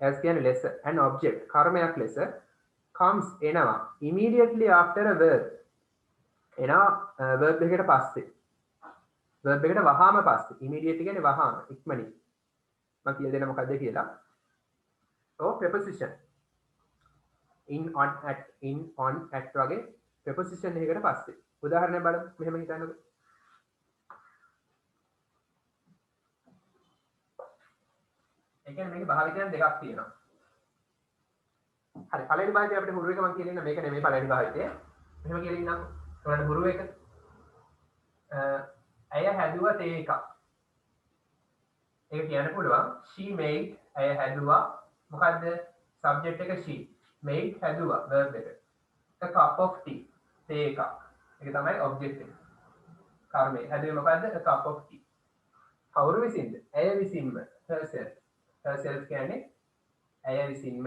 as කියන්නේ ලෙස an object කර්මයක් ලෙස comes එනවා immediately after a verb. එනවා verb එකකට පස්සේ. verb එකට වහාම පස්සේ. immediate කියන්නේ වහාම ඉක්මනින්. මම කියලා දෙන්න මොකද්ද කියලා. preposition. in on at in on at වගේ preposition එකකට පස්සේ. උදාහරණයක් බලමු. මෙහෙම හිතන්නකෝ. ඒ කියන්නේ මේකේ භාවිතයන් දෙකක් තියෙනවා. හරි පළවෙනි භාවිතය අපිට හුරු එක මම කියලා ඉන්න මේක නෙමෙයි පළවෙනි භාවිතය. මෙහෙම කියලා ඉන්නම්කෝ. ඔයාලට හුරු එක. ඇය හැදුවා තේ එකක්. ඒක කියන්න පුළුවන් she made ඇය හැදුවා මොකද්ද subject එක she made හැදුවා verb එක. a cup of tea තේ එකක්. ඒක තමයි object එක. කර්මය. හැදුවේ මොකද්ද a cup of tea. කවුරු විසින්ද? ඇය විසින්ම herself. herself කියන්නේ ඇය විසින්ම.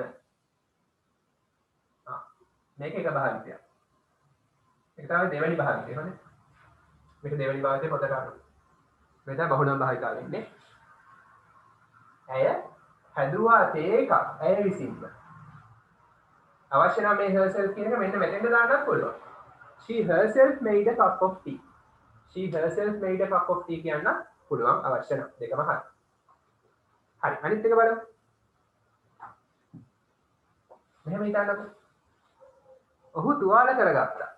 මේක එක භාවිතයක්. ඒක තමයි දෙවෙනි භාවිතය. හරිද? මේක දෙවෙනි භාවිතේ පොත ගන්න. මේක තමයි බහුලම භාවිතාව වෙන්නේ. ඇය හැදුවා තේ එකක් ඇය විසින්ම. අවශ්‍ය නම් මේ herself කියන එක මෙන්න මෙතෙන්ට දාන්නත් පුළුවන්. She herself made a cup of tea. She herself made a cup of tea කියන්න පුළුවන් අවශ්‍ය නම් දෙකම හරි. හරි අනිත් එක බලමු. මෙහෙම හිතන්නකෝ. ඔහු තුවාල කරගත්තා.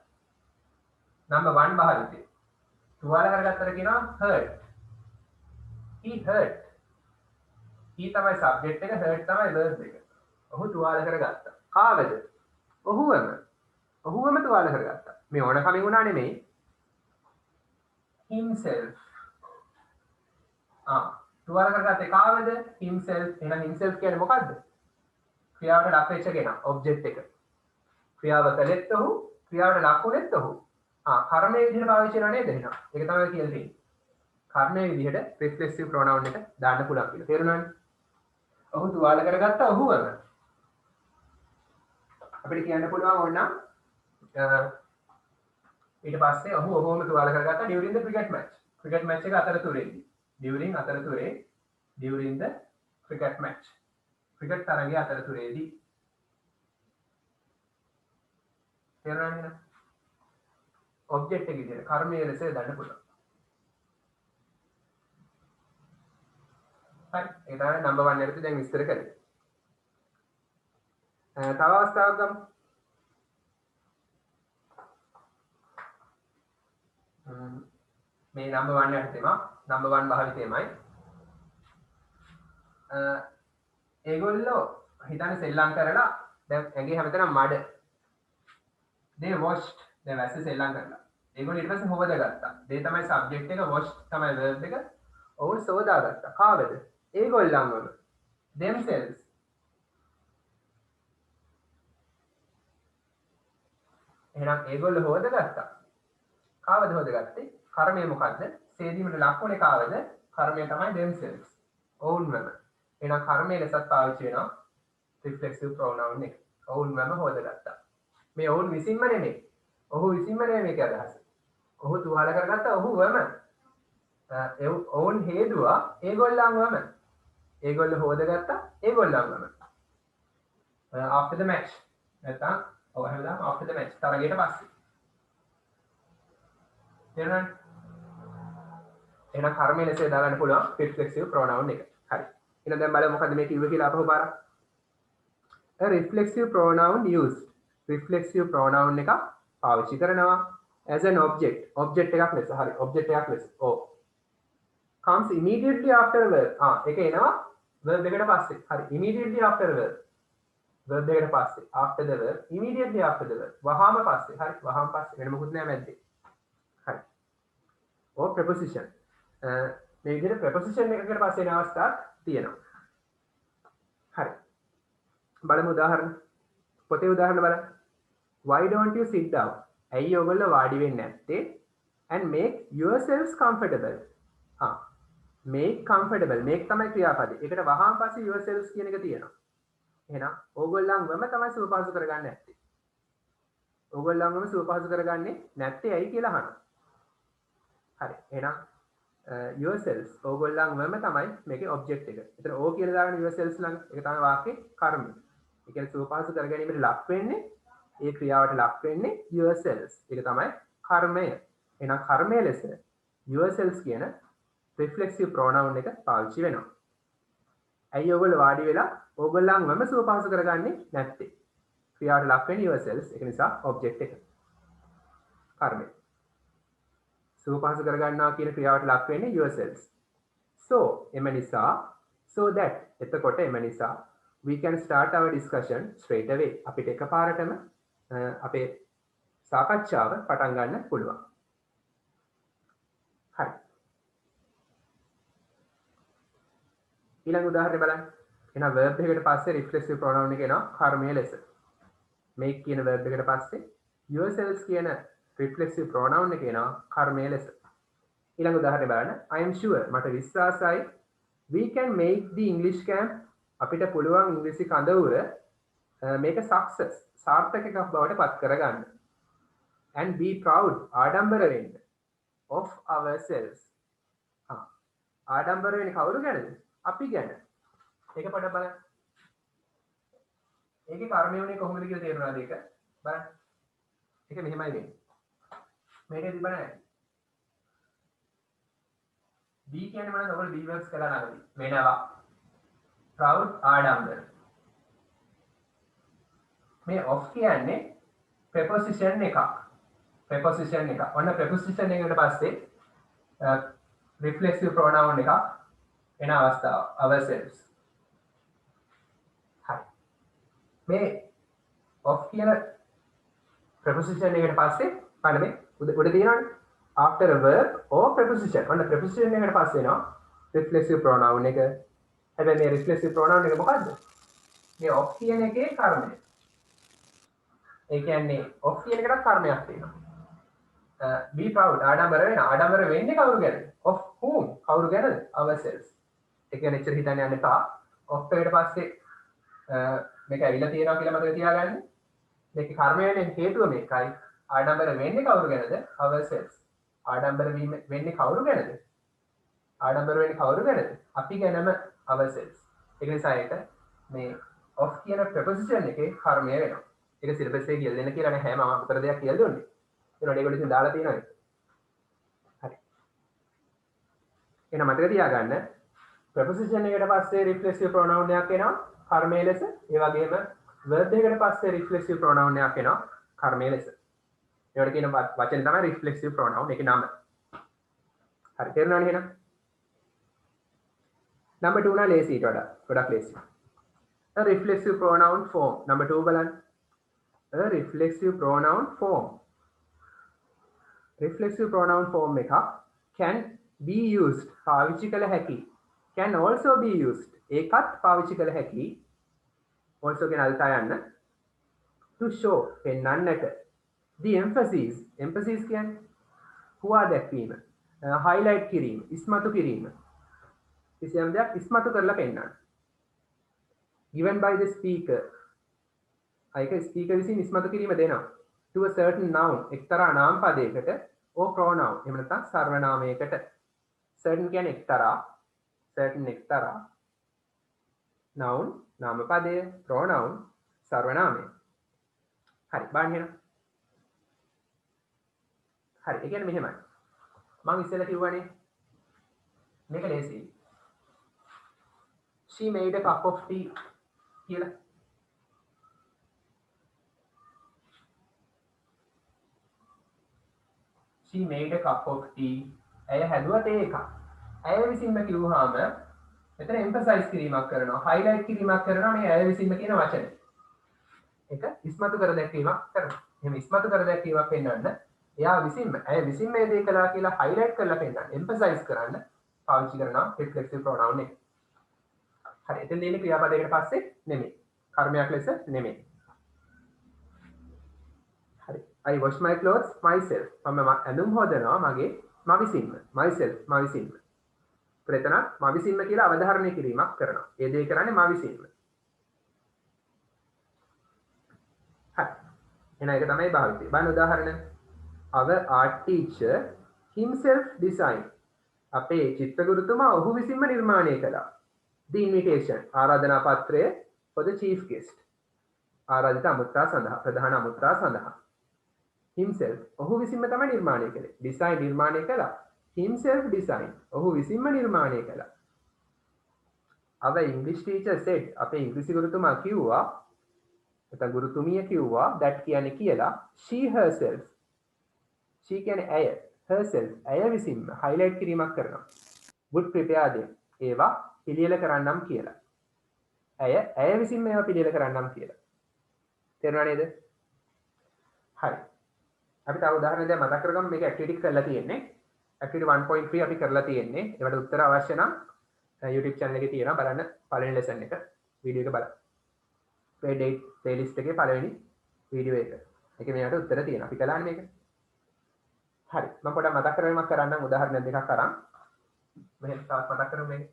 number 1 භාවිතය. තුවාල කරගත්තට කියනවා hurt. he hurt. he තමයි subject එක, hurt තමයි verb එක. ඔහු තුවාල කරගත්තා. කාවද? ඔහුවම. ඔහුවම තුවාල කරගත්තා. මේ ඕන කමින් වුණා නෙමෙයි. himself. තුවාල කරගත්තේ කාවද? himself. එහෙනම් himself කියන්නේ මොකද්ද? ක්‍රියාවට ලක් වෙච්ච කෙනා, object එක. ක්‍රියාව කළෙත් ඔහු, ක්‍රියාවට ලක් වුණෙත් ඔහු. කර්මයේ විදිහට පාවිච්චි කරනවා නේද එහෙනම්? ඒක තමයි කියලා තියෙන්නේ. කර්මයේ විදිහට reflexive pronoun එක දාන්න පුළුවන් කියලා. තේරුණානේ? ඔහු තුවාල කරගත්ත ඔහුවම. අපිට කියන්න පුළුවන් ඕනනම් ඊට පස්සේ ඔහුවම තුවාල කරගත්තා during the cricket match. cricket match එක අතරතුරේදී. during the cricket match. cricket තරගය අතරතුරේදී. තේරුණාද නේද? object එක විදිහට කර්මයේ ලෙස දාන්න පුළුවන්. හරි. ඒ තමයි number 1 එකට දැන් විස්තර කරේ. තව අවස්ථාවක් ගමු. මේ number 1 යට තේම number 1 භාවිතයමයි. ඒගොල්ලෝ හිතන්නේ සෙල්ලම් කරලා දැන් ඇඟේ හැමතැනම මඩ. they washed දැන් වැස්ස සෙල්ලම් කරලා. ඒගොල්ලෝ ඊට පස්සේ හොවද ගත්තා. they තමයි subject එක, wash තමයි verb එක. ඔවුන් සෝදා ගත්තා. කාවද? ඒගොල්ලන්වම. themselves. එහෙනම් ඒගොල්ලෝ හොවද ගත්තා. කාවද හොවද ගත්තේ? කර්මය මොකද්ද? සේදීමට ලක්වන්නේ කාවද? කර්මය තමයි themselves. ඔවුන්වම. එහෙනම් කර්මයේ ලෙසත් පාවිච්චි වෙනවා reflexive pronoun එක. ඔවුන්වම හොවද ගත්තා. මේ ඔවුන් විසින්ම නෙමෙයි. ඔහු විසින්ම නෙමෙයි මේක අදහස. ඔහු තුවාල කරගත්ත ඔහුවම. ඔවුන් හේදුවා ඒගොල්ලන්වම. ඒගොල්ලෝ හොවද ගත්තා ඒගොල්ලන්වම. after the match. නැත්නම් ඔය හැමදාම after the match තරගයට පස්සේ. තේරුණාද? එහෙනම් කර්මයේ ලෙස යොදා ගන්න පුළුවන් reflexive pronoun එක. හරි. එහෙනම් දැන් බලමු මොකද්ද මේ කිව්වේ කියලා අපහු පාරක්. a reflexive pronoun used. reflexive pronoun එක පාවිච්චි කරනවා as an object. object එකක් ලෙස. හරි. object එකක් ලෙස. comes immediately after verb. ඒක එනවා verb එකට පස්සේ. හරි. immediately after verb. verb එකට පස්සේ. after the verb. immediately after the verb. වහාම පස්සේ. හරි. වහාම පස්සේ. වෙන මොකුත් නෑ මැද්දේ. හරි. preposition. මේ විදිහට preposition එකකට පස්සේ එන අවස්ථාවක් තියෙනවා. හරි. බලමු උදාහරණ. පොතේ උදාහරණ බලන්න. Why don't you sit down? ඇයි ඔයගොල්ලෝ වාඩි වෙන්නේ නැත්තේ? And make yourselves comfortable. make comfortable. make තමයි ක්‍රියාපදේ. ඒකට වහාම පස්සේ yourselves කියන එක තියෙනවා. එහෙනම් ඕගොල්ලන්වම තමයි සුවපහසු කරගන්නේ නැත්තේ. ඕගොල්ලන්වම සුවපහසු කරගන්නේ නැත්තේ ඇයි කියලා අහනවා. හරි. එහෙනම් yourselves ඕගොල්ලන්වම තමයි මේකේ object එක. ඒතර ඕ කියලා දාගෙන yourselves ළඟ ඒක තමයි වාක්‍යයේ කර්මය. ඒ කියන්නේ සුවපහසු කර ගැනීමට ලක් වෙන්නේ ඒ ක්‍රියාවට ලක් වෙන්නේ yourselves. ඒක තමයි කර්මය. එහෙනම් කර්මය ලෙස yourselves කියන reflexive pronoun එක පාවිච්චි වෙනවා. ඇයි ඔයගොල්ලෝ වාඩි වෙලා ඕගොල්ලන්වම සුවපහසු කරගන්නේ නැත්තේ? ක්‍රියාවට ලක් වෙන්නේ yourselves. ඒක නිසා object එක. කර්මය. සුවපහසු කරගන්නවා කියන ක්‍රියාවට ලක් වෙන්නේ yourselves. so එම නිසා so that එතකොට එම නිසා we can start our discussion straight away. අපිට එකපාරටම අපේ සාකච්ඡාව පටන් ගන්න පුළුවන්. හරි. ඊළඟ උදාහරණය බලන්න. එහෙනම් verb එකකට පස්සේ reflexive pronoun එක එනවා කර්මයේ ලෙස. make කියන verb එකට පස්සේ yourselves කියන reflexive pronoun එක එනවා කර්මයේ ලෙස. ඊළඟ උදාහරණය බලන්න. I am sure මට විශ්වාසයි we can make the English camp අපිට පුළුවන් ඉංග්‍රීසි කඳවුර මේක success සාර්ථක එකක් බවට පත් කරගන්න. and be proud ආඩම්බර වෙන්න of ourselves. ආඩම්බර වෙන්නේ කවුරු ගැනද? අපි ගැන. ඒක පොඩ්ඩක් බලන්න. ඒකේ කර්මය උනේ කොහොමද කියලා තේරුණාද ඒක? බලන්න. ඒක මෙහෙමයි වෙන්නේ. මේකේ තිබුණා නෑ. be කියන්නේ මොනවද? ඔයගොල්ලෝ be verbs කළා නේද? වෙනවා. proud ආඩම්බර. මේ of කියන්නේ preposition එකක්. preposition එක. ඔන්න preposition එකකට පස්සේ reflexive pronoun එකක් එන අවස්ථාව ourselves. හරි. මේ of කියන preposition එකට පස්සේ බලන්න මේ උඩ තියෙනවනේ after a verb or preposition. ඔන්න preposition එකට පස්සේ එනවා reflexive pronoun එක. හැබැයි මේ reflexive pronoun එක මොකද්ද? මේ of කියන එකේ කර්මය. ඒ කියන්නේ of කියන එකට කර්මයක් තියෙනවා. Be proud ආඩම්බර වෙන. ආඩම්බර වෙන්නේ කවුරු ගැනද? Of whom? කවුරු ගැනද? Ourselves. ඒ කියන්නේ එච්චර හිතන්න යන්න එපා. of එකට පස්සේ මේක ඇවිල්ලා තියෙනවා කියලා මතක තියාගන්න. මේකේ කර්මය වෙන හේතුව මේකයි. ආඩම්බර වෙන්නේ කවුරු ගැනද? Ourselves. ආඩම්බර වෙන්නේ කවුරු ගැනද? ආඩම්බර වෙන්නේ කවුරු ගැනද? අපි ගැනම ourselves. ඒක නිසා ඒක මේ of කියන preposition එකේ කර්මය වෙනවා. ඒක සිලබස් එකේ කියලා දෙන්න කියලා නෑ හැම අතර දෙයක් කියලා දුන්නේ. ඒනොට ඒගොල්ලෝ ඉතින් දාලා තියෙනවා ඒක. හරි. එහෙනම් මතක තියාගන්න preposition එකට පස්සේ reflexive pronoun එකක් එනවා කර්මය ලෙස. ඒ වගේම verb එකකට පස්සේ reflexive pronoun එකක් එනවා කර්මය ලෙස. ඒවට කියන වචනේ තමයි reflexive pronoun ඒකේ නම. හරි තේරුණානේ එහෙනම්? number 2 නා ලේසි ඊට වඩා ගොඩක් ලේසි. a reflexive pronoun form number 2 බලන්න. a reflexive pronoun form. reflexive pronoun form එක can be used පාවිච්චි කළ හැකි. can also be used ඒකත් පාවිච්චි කළ හැකි. also කියන අල්තා යන්න to show පෙන්වන්නට. the emphasis කියන්නේ හුවා දැක්වීම, highlight කිරීම, ඉස්මතු කිරීම. කිසියම් දෙයක් ඉස්මතු කරලා පෙන්වන්න. given by the speaker අයක ස්පීකර් විසින් ඉස්මතු කිරීම දෙනවා to a certain noun එක්තරා නාම පදයකට or pronoun එහෙම නැත්නම් සර්වනාමයකට. certain කියන්නේ එක්තරා, certain එක්තරා, noun නාම පදය, pronoun සර්වනාමය. හරි බලන්න එහෙනම්. හරි ඒ කියන්නේ මෙහෙමයි. මම ඉස්සෙල්ලා කිව්වනේ මේක ලේසියි. she made a cup of tea කියලා. she made a cup of tea. ඇය හැදුවා තේ එකක්. ඇය විසින්ම කිව්වහම මෙතන emphasize කිරීමක් කරනවා, highlight කිරීමක් කරනවා මේ ඇය විසින්ම කියන වචනේ. ඒක ඉස්මතු කර දැක්වීමක් කරනවා. එහෙම ඉස්මතු කර දැක්වීමක් පෙන්වන්න එයා විසින්ම ඇය විසින්ම මේ දේ කළා කියලා highlight කරලා පෙන්නන්න, emphasize කරන්න පාවිච්චි කරනවා reflexive pronoun එක. හරි එතෙන් දෙන්නේ ක්‍රියාපදයකට පස්සේ නෙමෙයි. කර්මයක් ලෙස නෙමෙයි. හරි. I wash my clothes myself. මම ඇඳුම් හොදනවා මම විසින්ම. myself මම විසින්ම. ප්‍රේතන මම විසින්ම කියලා අවධාරණය කිරීමක් කරනවා. ඒ දේ කරන්නේ මම විසින්ම. හරි. එහෙනම් ඒක තමයි භාවිතය. බලන්න උදාහරණ. Our art teacher himself designed. අපේ චිත්‍රගුරුතුමා ඔහු විසින්ම නිර්මාණය කළා. The invitation ආරාධනා පත්‍රය for the chief guest. ආරාධිත අමුත්‍රා සඳහා, ප්‍රධාන අමුත්‍රා සඳහා. himself ඔහු විසින්ම තමයි නිර්මාණය කළේ. design නිර්මාණය කළා. himself design ඔහු විසින්ම නිර්මාණය කළා. our English teacher said අපේ ඉංග්‍රීසි ගුරුතුමා කිව්වා නැත්නම් ගුරුතුමිය කිව්වා that කියන්නේ කියලා she herself she කියන්නේ ඇය herself ඇය විසින්ම highlight කිරීමක් කරනවා. would prepare them ඒවා පිළියෙල කරන්නම් කියලා. ඇය විසින්ම ඒවා පිළියෙල කරන්නම් කියලා. තේරුණා නේද? හරි. අපි තව උදාහරණ දෙයක් මතක් කරගමු. මේක ඇක්ටිවිටි කරලා තියෙන්නේ. ඇක්ටිවිටි 1.3 අපි කරලා තියෙන්නේ. ඒවට උත්තර අවශ්‍ය නම් YouTube channel එකේ තියෙනවා බලන්න පළවෙනි lesson එක වීඩියෝ එක බලන්න. grade 8 playlist එකේ පළවෙනි වීඩියෝ එක. ඒකේ මේකට උත්තර තියෙනවා. අපි කළානේ මේක. හරි. මම පොඩ්ඩක් මතක් කරගන්නම කරන්නම් උදාහරණ දෙකක් අරන්. මෙහෙම තවත් මතක් කරමු මේක.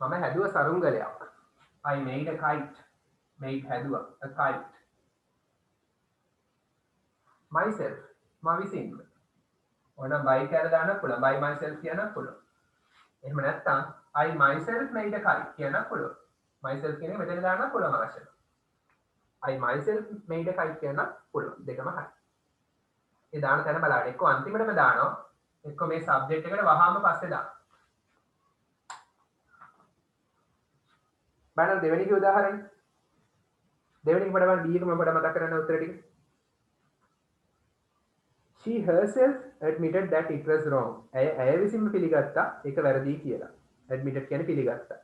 මම හැදුවා සරුංගලයක්. I made a kite. made හැදුවා a kite. myself මම විසින්ම. ඕනම් by කියලා දාන්න පුළුවන්. by myself කියන්න පුළුවන්. එහෙම නැත්නම් I myself made a kite කියන්න පුළුවන්. myself කියන එක මෙතන දාන්න පුළුවන් අවශ්‍ය නම්. I myself made a kite කියන්න පුළුවන්. දෙකම හරි. ඒ දාන තැන බලන්න. එක්ක අන්තිමටම දානවා. එක්ක මේ subject එකට වහාම පස්සේ දාන්න. බලන්න දෙවෙනි කී උදාහරණ. දෙවෙනි කොට බලන්න B එක මම පොඩ්ඩක් මතක් කරන්න උත්තර ටික. she herself admitted that it was wrong. ඇය විසින්ම පිළිගත්තා ඒක වැරදි කියලා. admitted කියන්නේ පිළිගත්තා.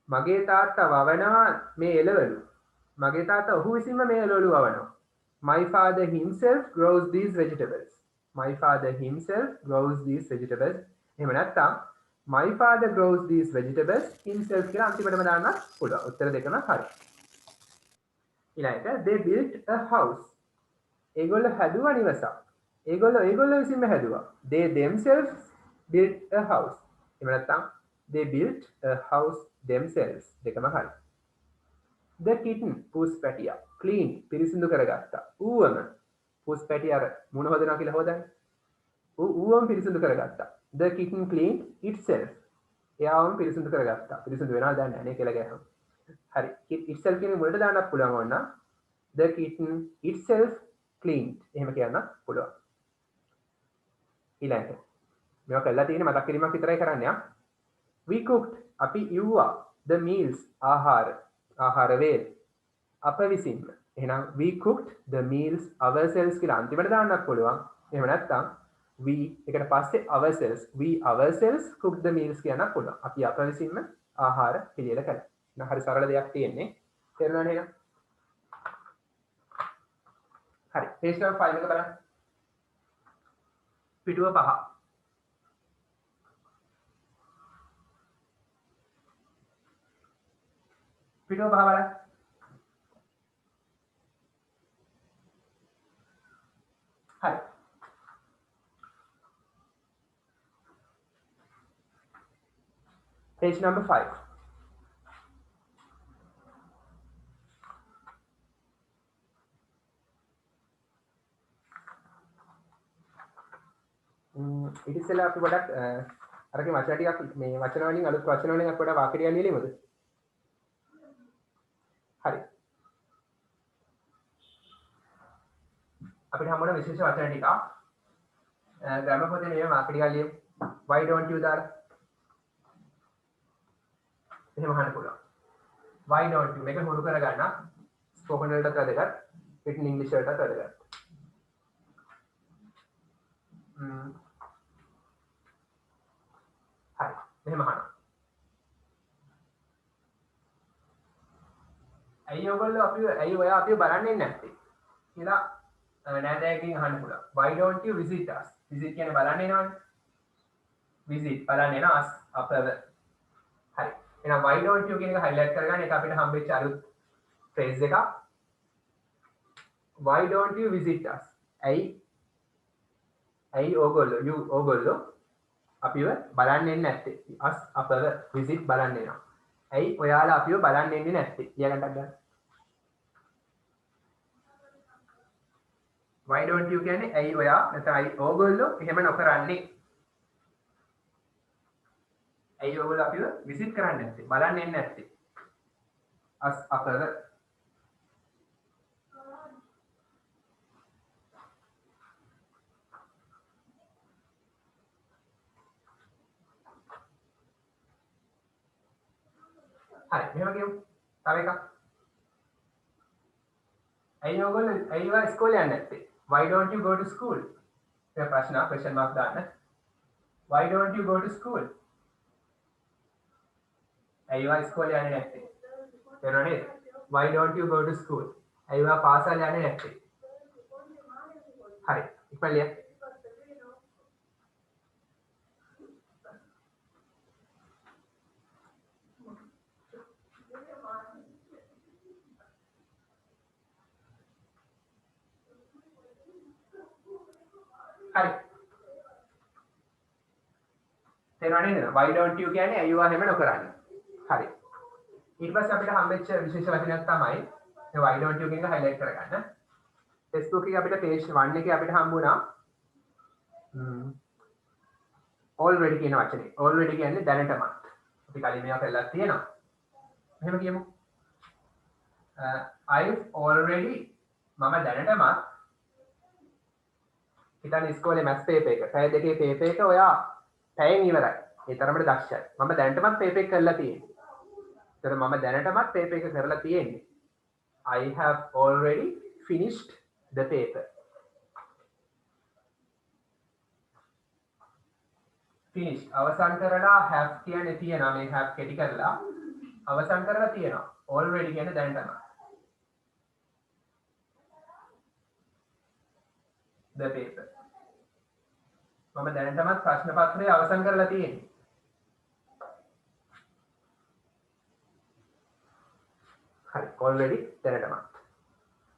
මගේ තාත්තා වවනවා මේ එළවලු. මගේ තාත්තා ඔහු විසින්ම මේ එළවලු වවනවා. My father himself grows these vegetables. My father himself grows these vegetables. එහෙම නැත්නම් my father grows these vegetables himself කියලා අන්තිමටම දාන්න පුළුවන්. උත්තර දෙකම හරි. ඊළඟට they built a house. ඒගොල්ලෝ හැදුවා නිවසක්. ඒගොල්ලෝ විසින්ම හැදුවා. They themselves built a house. එහෙම නැත්නම් they built a house themselves. දෙකම හරි. The kitten පුස්පැටියා clean පිරිසිදු කරගත්තා. ඌවම පුස්පැටියා අර මුණ හොදනවා කියලා හොදන්නේ. ඌවම පිරිසිදු කරගත්තා. The kitten cleaned itself. එයාවම පිරිසිදු කරගත්තා. පිරිසිදු වෙනවා දන්නේ නැහැ නේ කියලා ගහනවා. හරි. itself කියන මුලට දාන්නත් පුළුවන් වුණා. The kitten itself cleaned. එහෙම කියන්න පුළුවන්. ඊළඟට මේවා කළා තියෙන්නේ මතක් කිරීමක් විතරයි කරන්නේ ආ. We cooked අපි ඉව්වා the meals ආහාර වේල් අප විසින්ම. එහෙනම් we cooked the meals ourselves කියලා අන්තිමට දාන්නත් පුළුවන්. එහෙම නැත්නම් we එකට පස්සේ we ourselves cooked the meals කියන්නත් පුළුවන්. අපි අප විසින්ම ආහාර පිළියෙල කළා. එහෙනම් හරි සරල දෙයක් තියෙන්නේ. තේරුණා නේද? හරි. page number 5 එක බලන්න. පිටුව 5. පිටුව 5 බලන්න. හරි. page number 5. ඊට ඉස්සෙල්ලා අපි පොඩක් අරගේ වචන ටිකක් මේ වචන වලින් අලුත් වචන වලින් අපි පොඩක් වාක්‍ය ටිකක් ලියලිමුද? හරි. අපිට හම්බුන විශේෂ වචන ටිකක් ග්‍රැමර් පොතේ මේ වාක්‍ය ටිකක් ලියමු. Why don't you දාලා එහෙම අහන්න පුළුවන්. Why don't you මේක හුරු කරගන්න ස්පෝකන් වලට වැදගත් written English වලට වැදගත්. හරි. මෙහෙම අහන්න. ඇයි ඔයා අපිව බලන්නේ නැත්තේ කියලා නෑදෑයකින් අහන්න පුළුවන්. Why don't you visit us? visit කියන්නේ බලන්න එනවනේ. visit බලන්න එනවා us අපව. හරි. එහෙනම් why don't you කියන එක highlight කරගන්න. ඒක අපිට හම්බෙච්ච අලුත් phrase එකක්. Why don't you visit us? ඇයි ඕගොල්ලෝ අපිව බලන්න එන්නේ නැත්තේ? us අපව visit බලන්න එනවා. ඇයි ඔයාලා අපිව බලන්න එන්නේ නැත්තේ? ලියගන්නත් ගන්න. Why don't you කියන්නේ ඇයි ඔයා නැත්නම් ඇයි ඕගොල්ලෝ එහෙම නොකරන්නේ? ඇයි ඕගොල්ලෝ අපිව විසිට් කරන්නේ නැත්තේ? බලන්න එන්නේ නැත්තේ? us අපව. හරි මෙහෙම කියමු. තව එකක්. ඇයි ඔයා ඉස්කෝලේ යන්නේ නැත්තේ? Why don't you go to school? මේ ප්‍රශ්න question mark දාන්න. Why don't you go to school? ඇයි ඔයා ඉස්කෝලේ යන්නේ නැත්තේ? තේරුණා නේද? Why don't you go to school? ඇයි ඔයා පාසල් යන්නේ නැත්තේ? හරි. ඉක්මනට ලියන්න. හරි. තේරුණා නේද? Why don't you කියන්නේ ඇයි ඔයා හැම නොකරන්නේ? හරි. ඊට පස්සේ අපිට හම්බෙච්ච විශේෂ වචනයක් තමයි මේ why don't you කියන එක highlight කරගන්න. textbook එකේ අපිට page 1 එකේ අපිට හම්බුණා already කියන වචනේ. already කියන්නේ දැනටමත්. අපි කලින් මේවා කරලා තියෙනවා. මෙහෙම කියමු. I've already මම දැනටමත් හිතන්න ඉස්කෝලේ මැත්ස් පේපර් එක පැය දෙකේ පේපර් එක ඔයා පැයෙන් ඉවරයි. ඒ තරමට දක්ෂයි. මම දැනටමත් පේපර් එක කරලා තියෙන්නේ. ඒතර මම දැනටමත් පේපර් එක කරලා තියෙන්නේ. I have already finished the paper. finish අවසන් කරලා have කියන්නේ තියනවා මේ have කෙටි කරලා අවසන් කරලා තියනවා already කියන්නේ දැනටම the paper මම දැනටමත් ප්‍රශ්න පත්‍රය අවසන් කරලා තියෙන්නේ හරි already දැනටමත්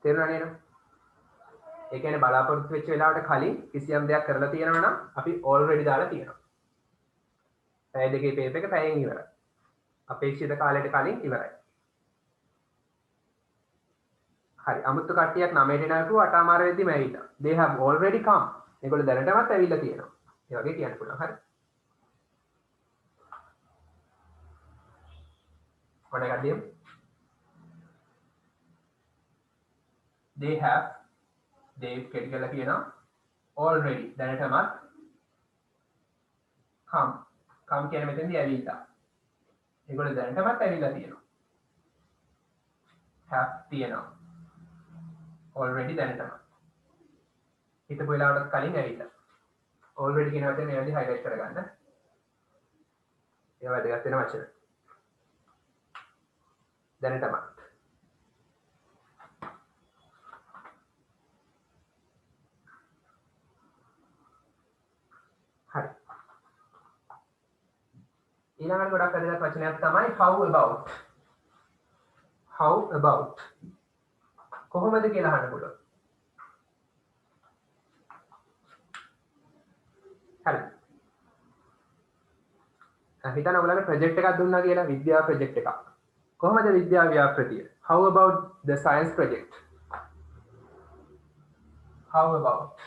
තේරුණා නේද ඒ කියන්නේ බලාපොරොත්තු වෙච්ච වෙලාවට කලින් කිසියම් දෙයක් කරලා තියෙනවා නම් අපි already දාලා තියෙනවා පැය දෙකේ පේපර් එක පැයෙන් ඉවරයි අපේක්ෂිත කාලයට කලින් ඉවරයි හරි අමුතු කට්ටියක් 9ට නෑකුව 8:00 වෙද්දිම ඇවිල්ලා they have already come ඒගොල්ලෝ දැනටමත් ඇවිල්ලා තියෙනවා ඒ වගේ කියන්න පුළුවන් හරි මොන එකක්ද they have they කෙටි කරලා කියනවා already දැනටමත් come කියන්නේ මෙතනදී ඇවිල්ලා ඒගොල්ලෝ දැනටමත් ඇවිල්ලා තියෙනවා have තියෙනවා already දැනටම හිතපු වෙලාවටත් කලින් ඇවිල්ලා already කියන වචනේ මෙයාදී highlight කරගන්න ඒවා වැදගත් වෙන වචන දැනටම හරි ඊළඟට ගොඩක් වැදගත් වචනයක් තමයි how about කොහොමද කියලා අහන්න පුළුවන්. හරි. හිතන්න ඔයගොල්ලන්ට ප්‍රොජෙක්ට් එකක් දුන්නා කියලා විද්‍යා ප්‍රොජෙක්ට් එකක්. කොහොමද විද්‍යා ව්‍යාපෘතිය? How about the science project? How about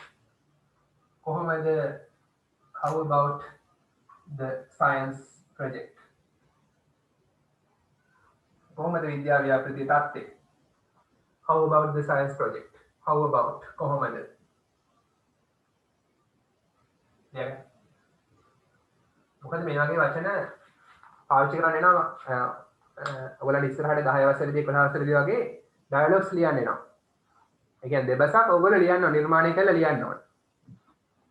කොහොමද how about the science project? කොහොමද විද්‍යා ව්‍යාපෘතිය තාත්තේ? How about the science project? How about කොහොමද? නේද? මොකද මේ වගේ වචන පාවිච්චි කරන්න එනවා ඔයගොල්ලන් ඉස්සරහට 10 වසරේදී 11 වසරේදී වගේ ඩයලොග්ස් ලියන්න එනවා. ඒ කියන්නේ දෙබසක් ඔයගොල්ලෝ ලියන්න ඕන නිර්මාණය කරලා ලියන්න ඕන.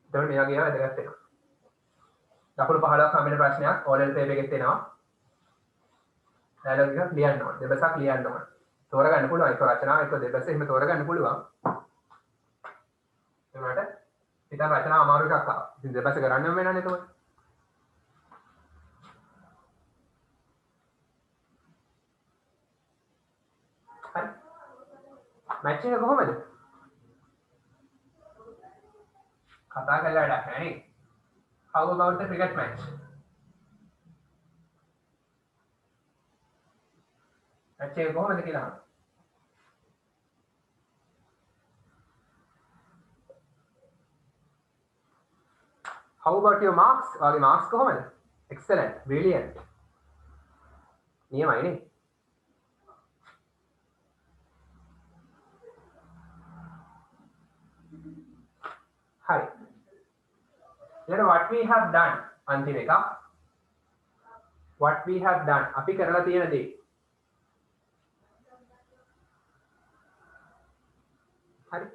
ඒතකොට මේ වගේ ඒවා වැදගත් වෙනවා. දකුණු 15ක් හම්බෙන ප්‍රශ්නයක් ඕලෙල් පේපර් එකේ තියෙනවා. ඩයලොග් එකක් ලියන්න ඕන. දෙබසක් ලියන්න ඕන. තෝරගන්න පුළුවන් එක රචනාව එක දෙබස එහෙම තෝරගන්න පුළුවන්. ඒකට හිතන්න රචනාව අමාරු එකක් ආවා. ඉතින් දෙබස කරන්නම වෙනවනේ එතකොට. හරි. මැච් එක කොහමද? කතා කරලා වැඩක් නැහැ නේ. How about the cricket match? Match එක කොහමද කියලා අහන්න. How about your marks? ඔයාගේ marks කොහමද? Excellent, brilliant. නියමයි නේ. හරි. ඊළඟ what we have done අන්තිම එක. What we have done අපි කරලා තියෙන දේ. හරි.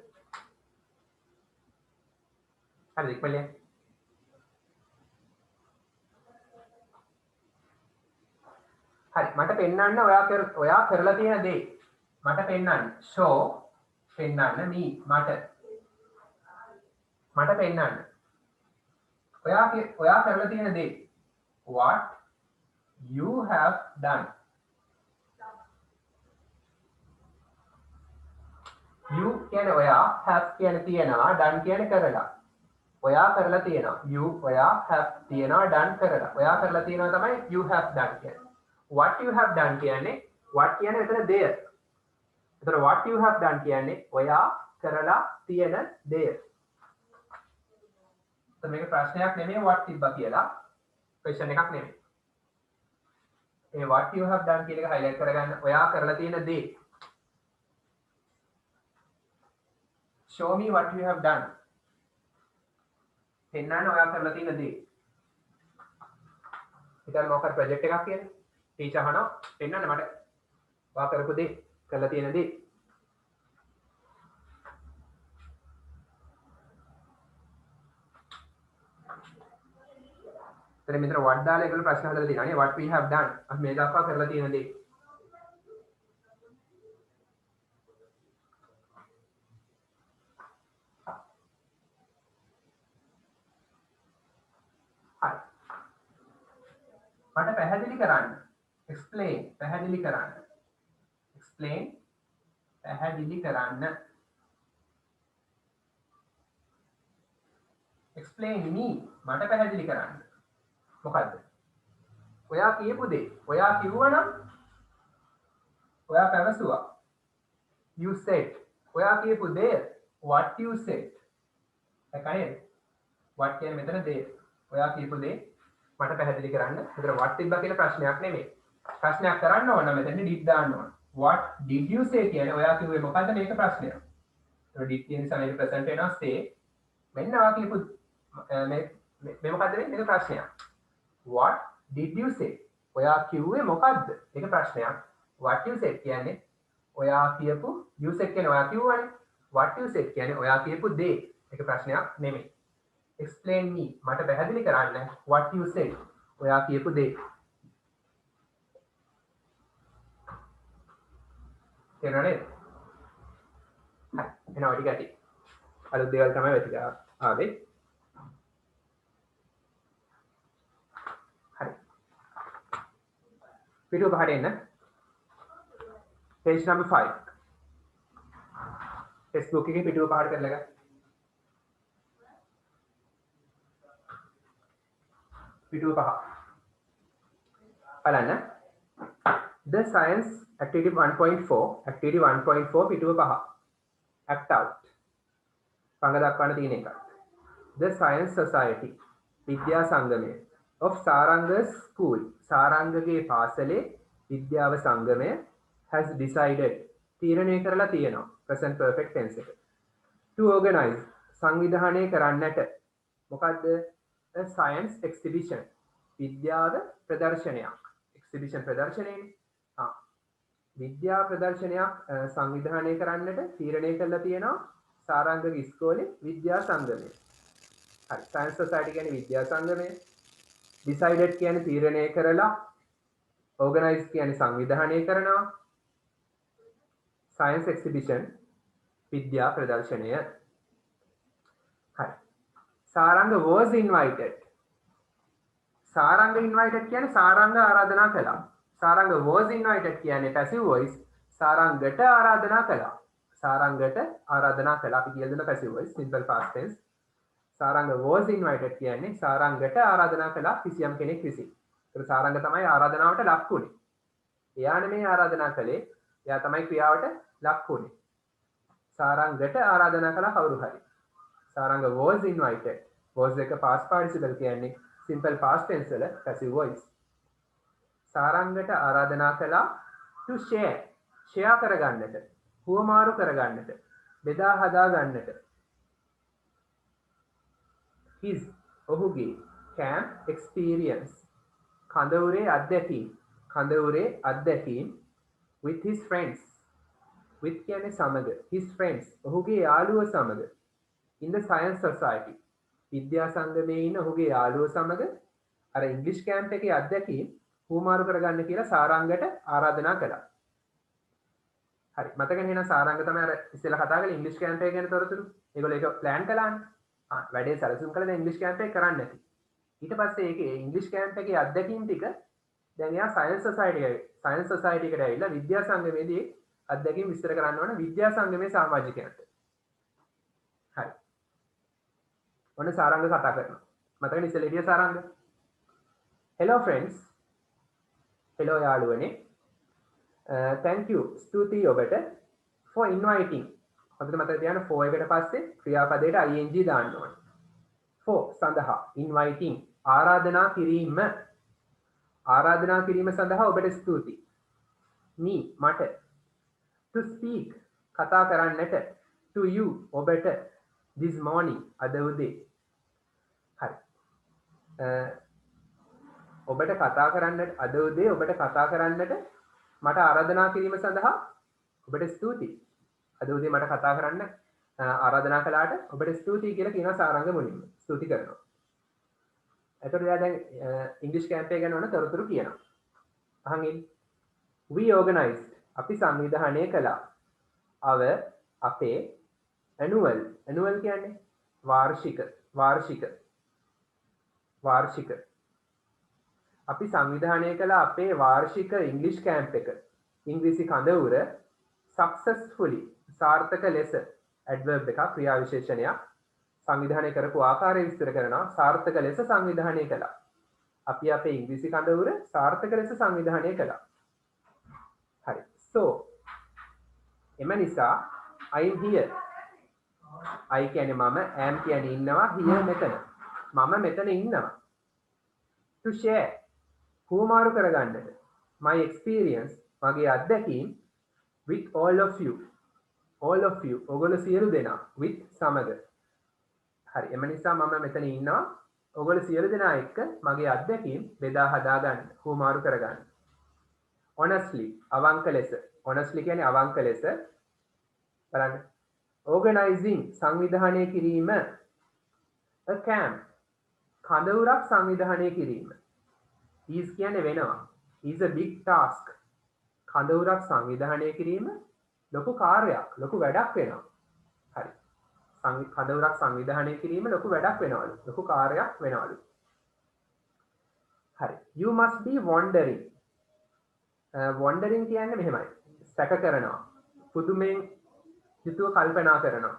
හරි ඉක්මනට හරි මට පෙන්වන්න ඔයා කරලා තියෙන දේ මට පෙන්වන්න show පෙන්වන්න me මට පෙන්වන්න ඔයා කරලා තියෙන දේ what you have done you කියන්නේ ඔයා have කියන්නේ තියනවා done කියන්නේ කරලා ඔයා කරලා තියෙනවා you ඔයා have තියනවා done කරලා ඔයා කරලා තියෙනවා තමයි you have done කියන්නේ what you have done කියන්නේ what කියන්නේ එතන දෙය. එතන what you have done කියන්නේ ඔයා කරලා තියෙන දෙය. එතන මේක ප්‍රශ්නයක් නෙමෙයි what තිබ්බා කියලා. question එකක් නෙමෙයි. ඒ what you have done කියන එක highlight කරගන්න ඔයා කරලා තියෙන දේ. show me what you have done. පෙන්නන්න ඔයා කරලා තියෙන දේ. හිතන්න මොකක්ද ප්‍රොජෙක්ට් එකක් කියන්නේ. ටීචර් අහනවා පෙන්නන්න මට ඔයා කරපු දේ කරලා තියෙන දේ එතන මෙතන what දාලා ඒගොල්ලෝ ප්‍රශ්න හදලා තියෙනවා නේ what we have done අපි මේ දක්වා කරලා තියෙන දේ හරි මට පැහැදිලි කරන්න explain පැහැදිලි කරන්න explain පැහැදිලි කරන්න explain me මට පැහැදිලි කරන්න මොකද්ද ඔයා කියපු දේ ඔයා කිව්වනම් ඔයා පැවසුවා you said ඔයා කියපු දේ what you said එකනේ what කියන්නේ මෙතන දේ ඔයා කියපු දේ මට පැහැදිලි කරන්න. මෙතන what තිබ්බා කියලා ප්‍රශ්නයක් නෙමෙයි. ප්‍රශ්නයක් කරන්න ඕන නම් මෙතන did දාන්න ඕන. What did you say කියන්නේ ඔයා කිව්වේ මොකද්ද මේක ප්‍රශ්නයක්. ඒක did කියන නිසා මේක present වෙනවා say. මෙන්න ඔයා කියපු මේ මොකද්ද මේක ප්‍රශ්නයක්. What did you say? ඔයා කිව්වේ මොකද්ද? ඒක ප්‍රශ්නයක්. What you said කියන්නේ ඔයා කියපු you said කියන්නේ ඔයා කිව්වනේ. What you said කියන්නේ ඔයා කියපු දේ. ඒක ප්‍රශ්නයක් නෙමෙයි. explain me මට පැහැදිලි කරන්න what you said ඔයා කියපු දේ තේරෙනවද හරි එනවා ටික ඇති අලුත් දේවල් තමයි ඔය ටික ආවේ හරි පිටුව පහට එන්න page number 5 textbook එකේ පිටුව පහට කරලා ගන්න පිටුව පහ බලන්න the science activity 1.4 පිටුව පහ act out සංග දක්වන්න තියෙන එක the science society විද්‍යා සංගමය of saranga school සාරංගගේ පාසලේ විද්‍යාව සංගමය has decided තීරණය කරලා තියෙනවා present perfect tense එක to organize සංවිධානය කරන්නට මොකද්ද a science exhibition විද්‍යාව ප්‍රදර්ශනයක් exhibition ප්‍රදර්ශනයනේ විද්‍යා ප්‍රදර්ශනයක් සංවිධානය කරන්නට තීරණය කරලා තියෙනවා සාරංගක ඉස්කෝලේ විද්‍යා සංගමය හරි science society කියන්නේ විද්‍යා සංගමය decided කියන්නේ තීරණය කරලා organize කියන්නේ සංවිධානය කරනවා science exhibition විද්‍යා ප්‍රදර්ශනය හරි Saranga was invited. Saranga invited කියන්නේ Saranga ආරාධනා කළා. Saranga was invited කියන්නේ passive voice. Sarangට ආරාධනා කළා. Sarangට ආරාධනා කළා. අපි කියලා දෙන passive voice simple past tense. Saranga was invited කියන්නේ Sarangට ආරාධනා කළා කිසියම් කෙනෙක් විසින්. ඒක Saranga තමයි ආරාධනාවට ලක් වුනේ. එයා නෙමෙයි ආරාධනා කළේ. එයා තමයි ක්‍රියාවට ලක් වුනේ. Sarangට ආරාධනා කළා කවුරු හරි. Saranga was invited. Was එක past participle කියන්නේ simple past tense වල passive voice. Sarangට ආරාධනා කළා to share කරගන්නට, හුවමාරු කරගන්නට, බෙදා හදා ගන්නට. His ඔහුගේ camp experience කඳවුරේ අත්දැකීම් with his friends. with කියන්නේ සමග. His friends ඔහුගේ යාළුවෝ සමග. in the science society විද්‍යා සංගමයේ ඉන්න ඔහුගේ යාළුවෝ සමග අර ඉංග්‍රීසි කැම්ප් එකේ අත්දැකීම් හුවමාරු කරගන්න කියලා සාරංගට ආරාධනා කළා. හරි මතකනේ එහෙනම් සාරංග තමයි අර ඉස්සෙල්ලා කතා කරලා ඉංග්‍රීසි කැම්ප් එක ගැන තොරතුරු. ඒගොල්ලෝ ඒක ප්ලෑන් කළානේ. වැඩේ සැලසුම් කළා දැන් ඉංග්‍රීසි කැම්ප් එක කරන්න නැති. ඊට පස්සේ ඒකේ ඉංග්‍රීසි කැම්ප් එකේ අත්දැකීම් ටික දැන් එයා සයන්ස් සොසයිටි එකට ඇවිල්ලා විද්‍යා සංගමයේදී අත්දැකීම් විස්තර කරන්න ඕන විද්‍යා සංගමයේ සමාජිකයන්ට. හරි. ඔන්න සාරංග කතා කරනවා. මතකනේ ඉස්සෙල්ලා හිටිය සාරංග. Hello friends. Hello යාළුවනේ. Thank you. ස්තුතියි ඔබට for inviting. අපිට මතක තියාගන්න for එකට පස්සේ ක්‍රියාපදයට ing දාන්න ඕනේ. for සඳහා inviting ආරාධනා කිරීම. ආරාධනා කිරීම සඳහා ඔබට ස්තුතියි. me මට to speak කතා කරන්නට to you ඔබට this morning අද උදේ. හරි. ඔබට කතා කරන්නට අද උදේ ඔබට කතා කරන්නට මට ආරාධනා කිරීම සඳහා ඔබට ස්තුතියි. අද උදේ මට කතා කරන්න ආරාධනා කළාට ඔබට ස්තුතියි කියලා කියනවා සාරංග මුලින්ම. ස්තුති කරනවා. එතකොට එයා දැන් ඉංග්‍රීසි කැම්ප් එක ගැන ඕන තොරතුරු කියනවා. අහන් ඉන්න. We organized අපි සංවිධානය කළා. අපේ annual කියන්නේ වාර්ෂික අපි සංවිධානය කළ අපේ වාර්ෂික ඉංග්‍රීසි කැම්ප් එක ඉංග්‍රීසි කඳවුර successfully සාර්ථක ලෙස adverb එකක් ක්‍රියා විශේෂණයක් සංවිධානය කරපු ආකාරය විස්තර කරනවා සාර්ථක ලෙස සංවිධානය කළා. අපි අපේ ඉංග්‍රීසි කඳවුර සාර්ථක ලෙස සංවිධානය කළා. හරි. So එම නිසා I'm here. I කියන්නේ මම, am කියන්නේ ඉන්නවා, here මෙතන. මම මෙතන ඉන්නවා. To share හුවමාරු කරගන්නට. My experience මගේ අත්දැකීම් with all of you. ඔයගොල්ලෝ සියලු දෙනා with සමග. හරි. එම නිසා මම මෙතන ඉන්නවා. ඔයගොල්ලෝ සියලු දෙනා එක්ක මගේ අත්දැකීම් බෙදා හදා ගන්න, හුවමාරු කරගන්න. Honestly අවංක ලෙස. Honestly කියන්නේ අවංක ලෙස. බලන්න. Organizing සංවිධානය කිරීම. A camp කඳවුරක් සංවිධානය කිරීම. Is කියන්නේ වෙනවා. Is a big task. කඳවුරක් සංවිධානය කිරීම ලොකු කාර්යයක්, ලොකු වැඩක් වෙනවා. හරි. කඳවුරක් සංවිධානය කිරීම ලොකු වැඩක් වෙනවලු. ලොකු කාර්යයක් වෙනවලු. හරි. You must be wondering. Wondering කියන්නේ මෙහෙමයි. සැක කරනවා. පුදුමෙන් යුතුව කල්පනා කරනවා.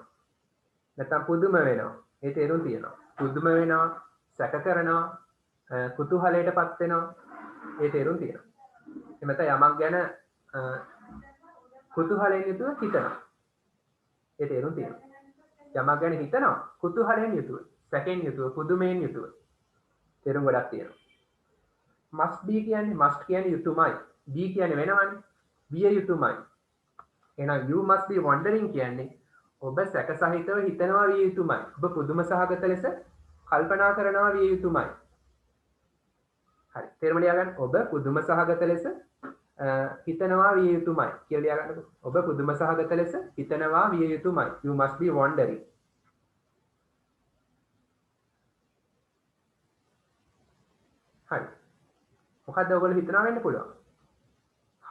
නැත්නම් පුදුම වෙනවා. ඒ තේරුම් තියෙනවා. පුදුම වෙනවා, සැක කරනවා, කුතුහලයටපත් වෙනවා. ඒ තේරුම් තියෙනවා. එමෙත යමක් ගැන කුතුහලයෙන් යුතුව හිතනවා. ඒ තේරුම් තියෙනවා. යමක් ගැන හිතනවා කුතුහලයෙන් යුතුව, සැකෙන් යුතුව, පුදුමයෙන් යුතුව. තේරුම් ගොඩක් තියෙනවා. must කියන්නේ යුතුයමයි. be කියන්නේ වෙනවනේ. විය යුතුයමයි. එහෙනම් you must be wondering කියන්නේ ඔබ සැක සහිතව හිතනවා විය යුතුයමයි. ඔබ පුදුම සහගත ලෙස කල්පනා කරනවා විය යුතුයමයි. හරි. තේරුම ලියා ගන්න. ඔබ පුදුම සහගත ලෙස හිතනවා විය යුතුයමයි කියලා ලියා ගන්නකො. ඔබ පුදුම සහගත ලෙස හිතනවා විය යුතුයමයි. You must be wondering. හරි. මොකද්ද ඔයගොල්ලෝ හිතනවා වෙන්න පුළුවන්?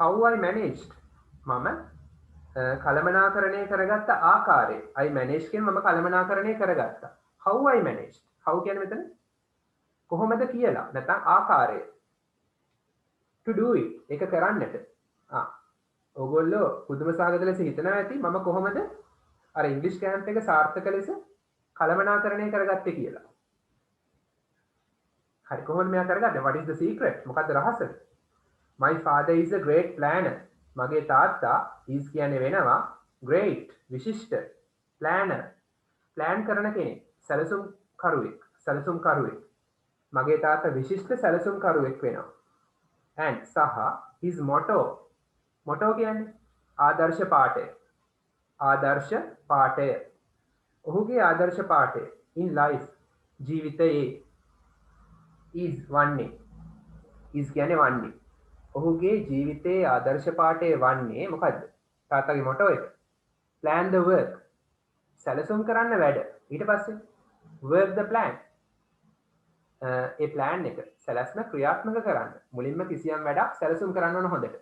How I managed මම කළමනාකරණය කරගත්ත ආකාරය. I managed කියන්නේ මම කළමනාකරණය කරගත්තා. How I managed. How කියන්නේ මෙතන කොහොමද කියලා නැත්නම් ආකාරය. To do it. ඒක කරන්නට. ඔයගොල්ලෝ පුදුම සහගත ලෙස හිතනවා ඇති මම කොහොමද අර ඉංග්‍රීසි කැම්ප් එක සාර්ථක ලෙස කළමනාකරණය කරගත්තේ කියලා. හරි කොහොමද මෙයා කරගත්තේ? What is the secret? මොකද්ද රහස? My father is a great planner. මගේ තාත්තා is කියන්නේ වෙනවා great විශිෂ්ට planner. plan කරන කෙනෙක්. සැලසුම්කරුවෙක්. මගේ තාත්තා විශිෂ්ට සැලසුම්කරුවෙක් වෙනවා. and සහ his motto කියන්නේ ආදර්ශ පාඨය. ඔහුගේ ආදර්ශ පාඨය in life ජීවිතයේ is වන්නේ. is කියන්නේ වන්නේ. ඔහුගේ ජීවිතයේ ආදර්ශ පාඨය වන්නේ මොකද්ද? තාත්තගේ මොටෝ එක. plan the work. සැලසුම් කරන්න වැඩ. ඊට පස්සේ work the plan. A plan එක සැලැස්ම ක්‍රියාත්මක කරන්න. මුලින්ම කිසියම් වැඩක් සැලසුම් කරන්න ඕන හොඳට.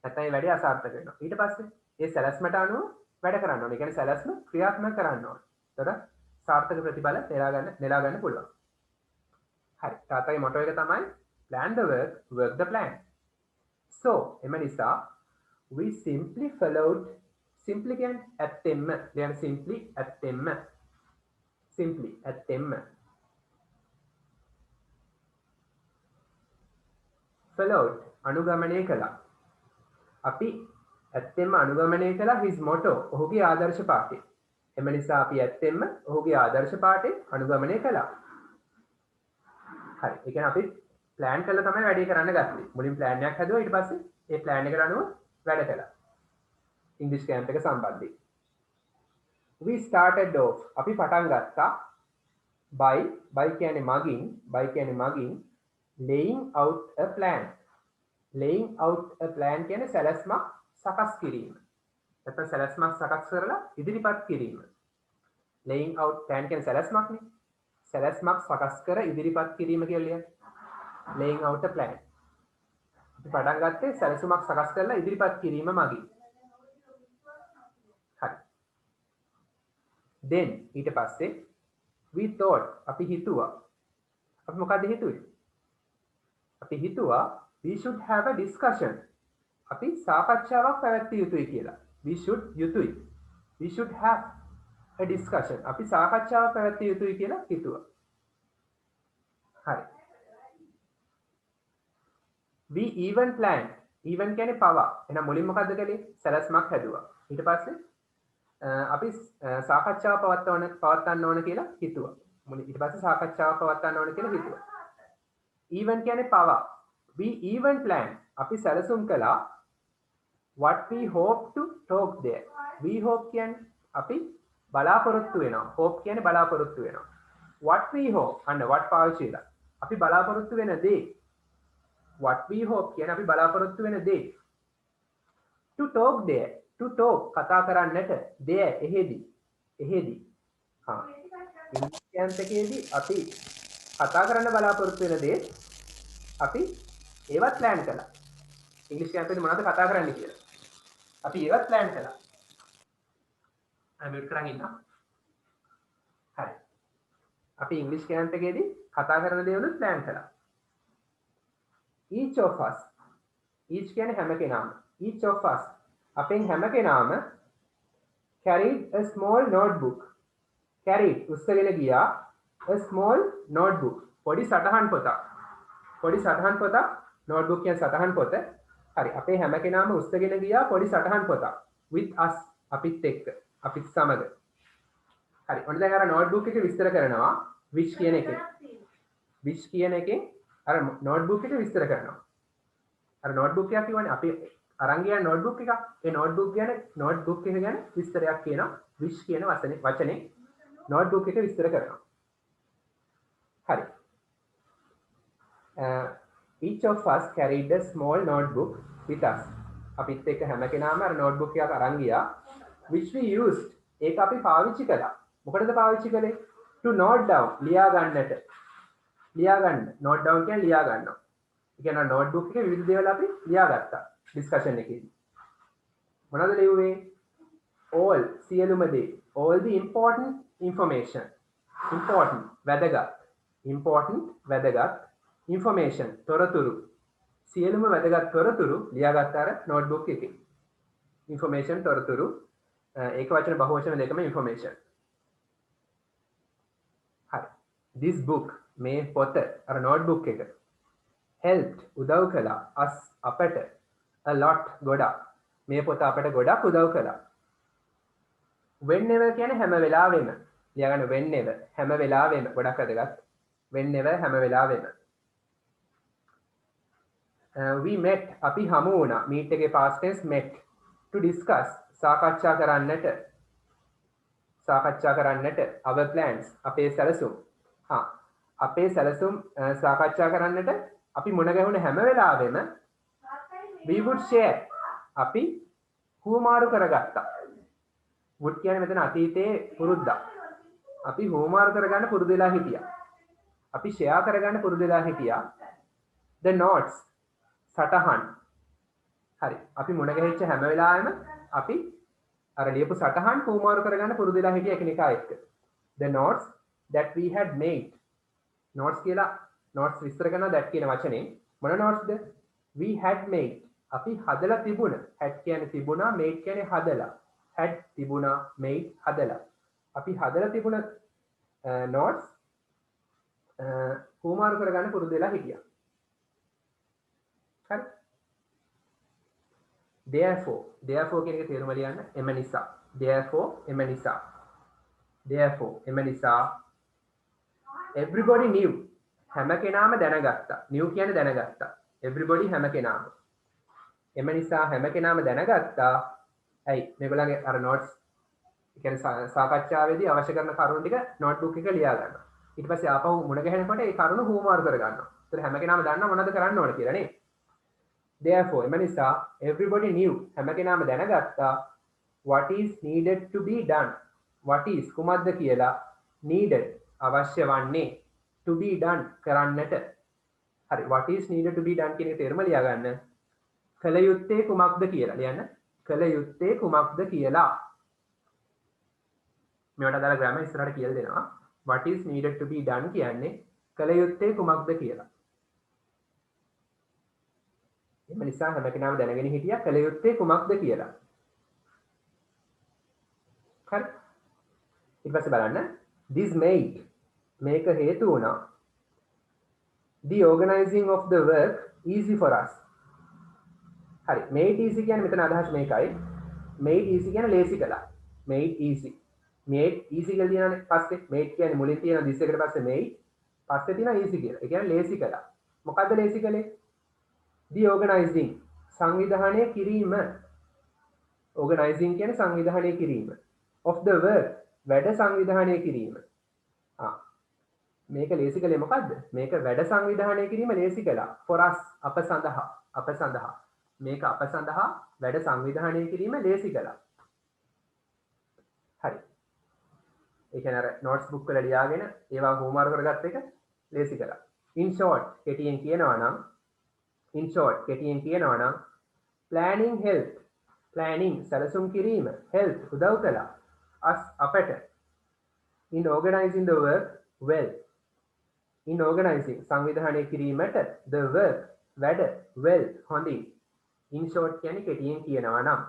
නැත්නම් ඒ වැඩේ අසාර්ථක වෙනවා. ඊට පස්සේ ඒ සැලැස්මට අනුව වැඩ කරන්න ඕන. ඒ කියන්නේ සැලැස්ම ක්‍රියාත්මක කරන්න ඕන. එතකොට සාර්ථක ප්‍රතිඵල නෙලා ගන්න පුළුවන්. හරි. තාත්තගේ මොටෝ එක තමයි plan the work, work the plan. So, එම නිසා we simply followed. simply කියන්නේ ඇත්තෙන්ම. දැන් simply ඇත්තෙන්ම. followed අනුගමනය කළා. අපි ඇත්තෙන්ම අනුගමනය කළා his motto ඔහුගේ ආදර්ශ පාඨය. එම නිසා අපි ඇත්තෙන්ම ඔහුගේ ආදර්ශ පාඨය අනුගමනය කළා. හරි. ඒ කියන්නේ අපි plan කරලා තමයි වැඩේ කරන්න ගත්තේ. මුලින් plan එකක් හදුවා ඊට පස්සේ ඒ plan එකට අනුව වැඩ කළා. ඉංග්‍රීසි කැම්ප් එක සම්බන්ධයෙන්. We started off අපි පටන් ගත්තා by කියන්නේ මගින් laying out a plan. කියන්නේ සැලැස්මක් සකස් කිරීම. නැත්නම් සැලැස්මක් සකස් කරලා ඉදිරිපත් කිරීම. laying out plan කියන්නේ සැලැස්මක්නේ. සැලැස්මක් සකස් කර ඉදිරිපත් කිරීම කියලා ලියන්න. laying out a plan. අපි පටන් ගත්තේ සැලසුමක් සකස් කරලා ඉදිරිපත් කිරීම මගින්. හරි. then ඊට පස්සේ we thought අපි හිතුවා. අපි මොකද හිතුවේ? අපි හිතුවා we should have a discussion. අපි සාකච්ඡාවක් පැවැත්විය යුතුයි කියලා. we should have a discussion. අපි සාකච්ඡාවක් පැවැත්විය යුතුයි කියලා හිතුවා. හරි. we even planned. even කියන්නේ පවා. එහෙනම් මුලින් මොකද්ද කළේ? සැලැස්මක් හැදුවා. ඊට පස්සේ අපි සාකච්ඡාව පවත්වන්න ඕන කියලා හිතුවා. ඊට පස්සේ සාකච්ඡාව පවත්වන්න ඕන කියලා හිතුවා. even කියන්නේ පවා. we even planned. අපි සැලසුම් කළා what we hope to talk there. we hope කියන්නේ අපි බලාපොරොත්තු වෙනවා. hope කියන්නේ බලාපොරොත්තු වෙනවා. what we hope අන්න what පාවිච්චි වෙලා. අපි බලාපොරොත්තු වෙන දේ. what we hope කියන්නේ අපි බලාපොරොත්තු වෙන දේ. to talk there. to talk කතා කරන්නට there එහෙදි. හා. ඉංග්‍රීසි එකේදී අපි කතා කරන්න බලාපොරොත්තු වෙන දේ අපි ඒවත් ප්ලෑන් කළා. ඉංග්‍රීසි කැම්පේනේ මොනවද කතා කරන්න කියලා. අපි ඒවත් ප්ලෑන් කළා. අමියුට් කරන් ඉන්නවා. හරි. අපි ඉංග්‍රීසි කැම්ප් එකේදී කතා කරන දේවලුත් ප්ලෑන් කළා. each of us each කියන්නේ හැම කෙනාම. each of us අපෙන් හැම කෙනාම carried a small notebook. carried උස්සගෙන ගියා a small notebook. පොඩි සටහන් පොතක්. notebook කියන්නේ සටහන් පොත. හරි. අපේ හැම කෙනාම උස්සගෙන ගියා පොඩි සටහන් පොතක්. with us අපිත් එක්ක. අපිත් සමග. හරි. ඔන්න දැන් අර notebook එක විස්තර කරනවා which කියන එකේ. which කියන එකේ අර notebook එක විස්තර කරනවා. අර notebook එක කියවනේ අපි අරන් ගියා notebook එක. ඒ notebook එක ගැන විස්තරයක් කියනවා. which කියන වචනේ notebook එක විස්තර කරනවා. හරි. each of us carried a small notebook with us. අපිත් එක්ක හැම කෙනාම අර notebook එකක් අරන් ගියා. which we used ඒක අපි පාවිච්චි කළා. මොකටද පාවිච්චි කළේ? to note down ලියා ගන්නට. ලියා ගන්න. note down කියන්නේ ලියා ගන්නවා. ඒ කියන්නේ notebook එකේ විවිධ දේවල් අපි ලියා ගත්තා discussion එකේදී. මොනවද ලියුවේ? all සියලුම දේ. all the important information. වැදගත් information තොරතුරු. සියලුම වැදගත් තොරතුරු ලියාගත්ත අර notebook එකේ. information තොරතුරු ඒක වචන බහුවචන දෙකම information. හරි. this book මේ පොත අර notebook එක helped උදව් කළා us අපට a lot ගොඩක්. මේ පොත අපට ගොඩක් උදව් කළා. whenever කියන්නේ හැම වෙලාවෙම. ලියාගන්න whenever හැම වෙලාවෙම ගොඩක් වැදගත්. whenever හැම වෙලාවෙම. we met අපි හමු වුණා. meet එකේ past tense met to discuss සාකච්ඡා කරන්නට our plans අපේ සැලසුම්. අපේ සැලසුම් සාකච්ඡා කරන්නට අපි මුණ ගැහුණ හැම වෙලාවෙම we would share අපි හුවමාරු කරගත්තා. would කියන්නේ මෙතන අතීතයේ පුරුද්දක්. අපි හුවමාරු කරගන්න පුරුදු වෙලා හිටියා. අපි share කරගන්න පුරුදු වෙලා හිටියා. the notes සටහන්. හරි. අපි මුණ ගැහිච්ච හැම වෙලාවෙම අපි අර ලියපු සටහන් හුවමාරු කරගන්න පුරුදු වෙලා හිටිය එකිනෙකා එක්ක. the notes that we had made. notes කියලා notes විස්තර කරනවා that කියන වචනේ. මොන notesද? we had made. අපි හදලා තිබුණ. had කියන්නේ තිබුණා, made කියන්නේ හදලා. had තිබුණා, made හදලා. අපි හදලා තිබුණ notes හුවමාරු කරගන්න පුරුදු වෙලා හිටියා. හරි. therefore කියන එක තේරුම ලියන්න. එම නිසා. therefore එම නිසා everybody knew හැම කෙනාම දැනගත්තා. new කියන්නේ දැනගත්තා. everybody හැම කෙනාම. එම නිසා හැම කෙනාම දැනගත්තා. ඇයි මේගොල්ලන්ගේ අර notes කියන්නේ සාකච්ඡාවේදී අවශ්‍ය කරන කරුණු ටික notebook එක ලියා ගන්නවා. ඊට පස්සේ ආපහු මුණ ගැහෙනකොට ඒ කරුණු හුවමාරු කර ගන්නවා. ඒතර හැම කෙනාම දන්නවා මොනවද කරන්න ඕන කියලා නේ. therefore එම නිසා everybody knew හැම කෙනාම දැනගත්තා what is needed to be done. what is කුමක්ද කියලා needed අවශ්‍ය වන්නේ to be done කරන්නට. හරි, what is needed to be done කියන එක තේරුම ලියා ගන්න. කළ යුත්තේ කුමක්ද කියලා ලියන්න. කළ යුත්තේ කුමක්ද කියලා. මේවට අදාළ ග්‍රැමර් ඉස්සරහට කියලා දෙනවා. what is needed to be done කියන්නේ කළ යුත්තේ කුමක්ද කියලා. එම නිසා හැම කෙනාම දැනගෙන හිටියා කළ යුත්තේ කුමක්ද කියලා. හරි. ඊට පස්සේ බලන්න this made මේක හේතු වුණා the organizing of the work easy for us. හරි, made easy කියන්නේ මෙතන අදහස් මේකයි. made easy කියන්නේ ලේසි කළා. made easy. made easy කියලා දිනනනේ පස්සේ made කියන්නේ මුලින් තියෙන this එකට පස්සේ made පස්සේ තියෙන easy කියලා. ඒ කියන්නේ ලේසි කළා. මොකද්ද ලේසි කළේ? the organizing සංවිධානය කිරීම. organizing කියන්නේ සංවිධානය කිරීම. of the work වැඩ සංවිධානය කිරීම. මේක ලේසි කළේ මොකද්ද? මේක වැඩ සංවිධානය කිරීම ලේසි කළා. for us අප සඳහා. අප සඳහා. මේක අප සඳහා වැඩ සංවිධානය කිරීම ලේසි කළා. හරි. ඒ කියන්නේ අර notes book වල ලියාගෙන ඒවා homework කරගත්ත එක ලේසි කළා. in short කෙටියෙන් කියනවා නම් planning help. planning සැලසුම් කිරීම help උදව් කළා. us අපට in organizing the work well. in organizing සංවිධානය කිරීමට the work වැඩ well හොඳින්. in short කියන්නේ කෙටියෙන් කියනවා නම්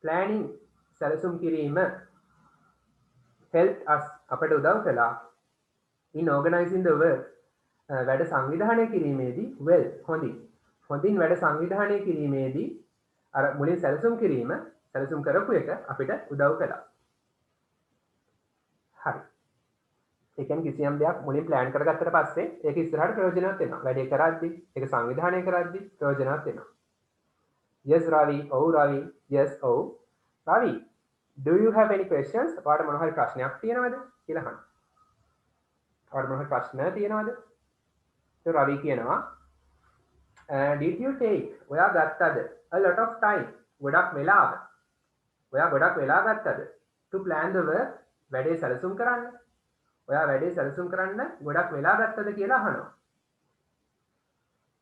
planning සැලසුම් කිරීම help us අපට උදව් කළා in organizing the work වැඩ සංවිධානය කිරීමේදී well හොඳින් වැඩ සංවිධානය කිරීමේදී අර මුලින් සැලසුම් කරපු එක අපිට උදව් කළා. හරි. ඒ කියන්නේ කිසියම් දෙයක් මුලින් ප්ලෑන් කරගත්තට පස්සේ ඒක ඉස්සරහට ප්‍රයෝජනවත් වෙනවා. වැඩේ කරද්දී, ඒක සංවිධානය කරද්දී ප්‍රයෝජනවත් වෙනවා. Yes Ravi, oh Ravi, yes oh Ravi. Do you have any questions? ඔයාලට මොන හරි ප්‍රශ්නයක් තියෙනවද කියලා අහන්න. ඔයාලට මොන හරි ප්‍රශ්න තියෙනවද? So Ravi කියනවා did you take ඔයා ගත්තද a lot of time ගොඩක් වෙලාව ඔයා ගොඩක් වෙලා ගත්තද to plan the work වැඩේ සැලසුම් කරන්න ඔයා වැඩේ සැලසුම් කරන්න ගොඩක් වෙලා ගත්තද කියලා අහනවා.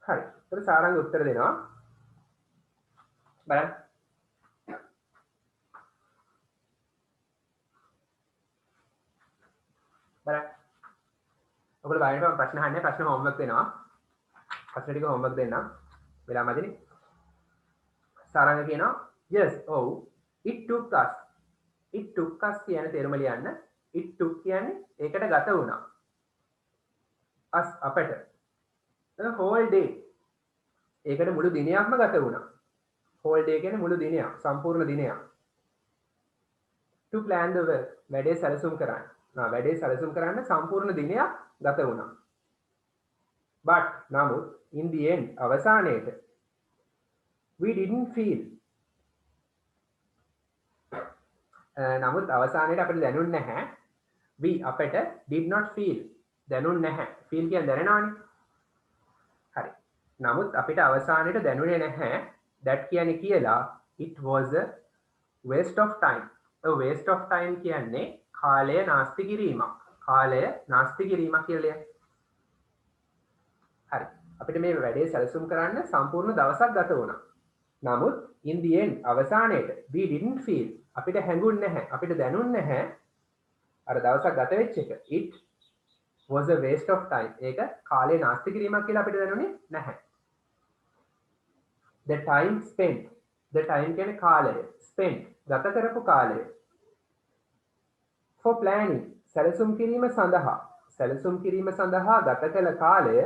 හරි. ඒකට සාරංග උත්තර දෙනවා. බලන්න. ඔයගොල්ලෝ බලන්න ප්‍රශ්න අහන්නේ ප්‍රශ්න homework දෙනවා. ප්‍රශ්න ටික homework දෙන්නම්. වෙලා මදිනේ. සාරංග කියනවා yes oh it took us කියන්නේ තේරුම ලියන්න. it took කියන්නේ ඒකට ගත වුණා. us අපට the whole day ඒකට මුළු දිනයක්ම ගත වුණා. whole day කියන්නේ මුළු දිනයක්, සම්පූර්ණ දිනයක්. to plan the work වැඩේ සැලසුම් කරන්න. වැඩේ සැලසුම් කරන්න සම්පූර්ණ දිනයක් ගත වුණා. but නමුත් in the end අවසානයේට we didn't feel නමුත් අවසානයේට අපිට දැනුන්නේ නැහැ. we අපට did not feel දැනුන්නේ නැහැ. feel කියන්නේ දැනෙනවනේ. හරි. නමුත් අපිට අවසානයේට දැනුනේ නැහැ. that කියන්නේ කියලා it was a waste of time. a waste of time කියන්නේ කාලය නාස්ති කිරීමක්. කාලය නාස්ති කිරීමක් කියලා. හරි. අපිට මේ වැඩේ සැලසුම් කරන්න සම්පූර්ණ දවසක් ගත වුණා. නමුත් in the end අවසානයේට we didn't feel අපිට හැඟුන්නේ නැහැ. අපිට දැනුන්නේ නැහැ. අර දවසක් ගත වෙච්ච එක. it was a waste of time. ඒක කාලය නාස්ති කිරීමක් කියලා අපිට දැනුනේ නැහැ. the time spent කියන්නේ කාලය. spent ගත කරපු කාලය. for planning සැලසුම් කිරීම සඳහා ගත කළ කාලය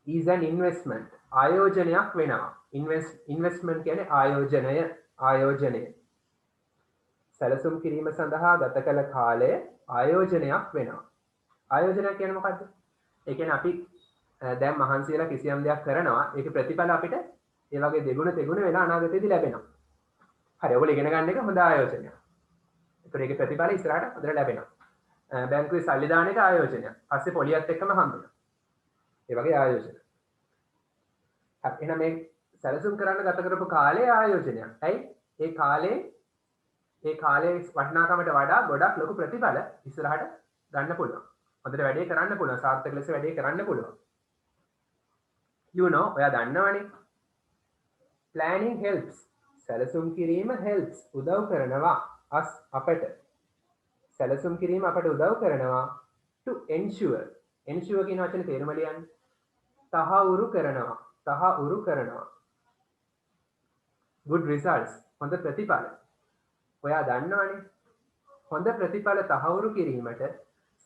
is an investment ආයෝජනයක් වෙනවා. investment කියන්නේ ආයෝජනය. සැලසුම් කිරීම සඳහා ගත කළ කාලය ආයෝජනයක් වෙනවා. ආයෝජනයක් කියන්නේ මොකද්ද? ඒ කියන්නේ අපි දැන් මහන්සි වෙලා කිසියම් දෙයක් කරනවා. ඒකේ ප්‍රතිඵල අපිට ඒ වගේ දෙගුණ තෙගුණ වෙලා අනාගතයේදී ලැබෙනවා. හරි. ඔයගොල්ලෝ ඉගෙන ගන්න එක හොඳ ආයෝජනයක්. ඒකේ ප්‍රතිඵල ඉස්සරහට හොඳට ලැබෙනවා. බැංකුවේ සල්ලි දාන එක ආයෝජනයක්. පස්සේ පොලියත් එක්කම හම්බ වෙනවා. ඒ වගේ ආයෝජන. හරි. එහෙනම් මේ සැලසුම් කරන්න ගත කරපු කාලේ ආයෝජනයක්. ඇයි? ඒ කාලේ ඒ කාලේ වටිනාකමට වඩා ගොඩක් ලොකු ප්‍රතිඵල ඉස්සරහට ගන්න පුළුවන්. හොඳට වැඩේ කරන්න පුළුවන්. සාර්ථක ලෙස වැඩේ කරන්න පුළුවන්. you know ඔයා දන්නවනේ. planning helps. සැලසුම් කිරීම helps. උදව් කරනවා us අපට. සැලසුම් කිරීම අපට උදව් කරනවා to ensure. ensure කියන වචනේ තේරුම ලියන්න. තහවුරු කරනවා. තහවුරු කරනවා. good results. හොඳ ප්‍රතිඵල. ඔයා දන්නවනේ. හොඳ ප්‍රතිඵල තහවුරු කිරීමට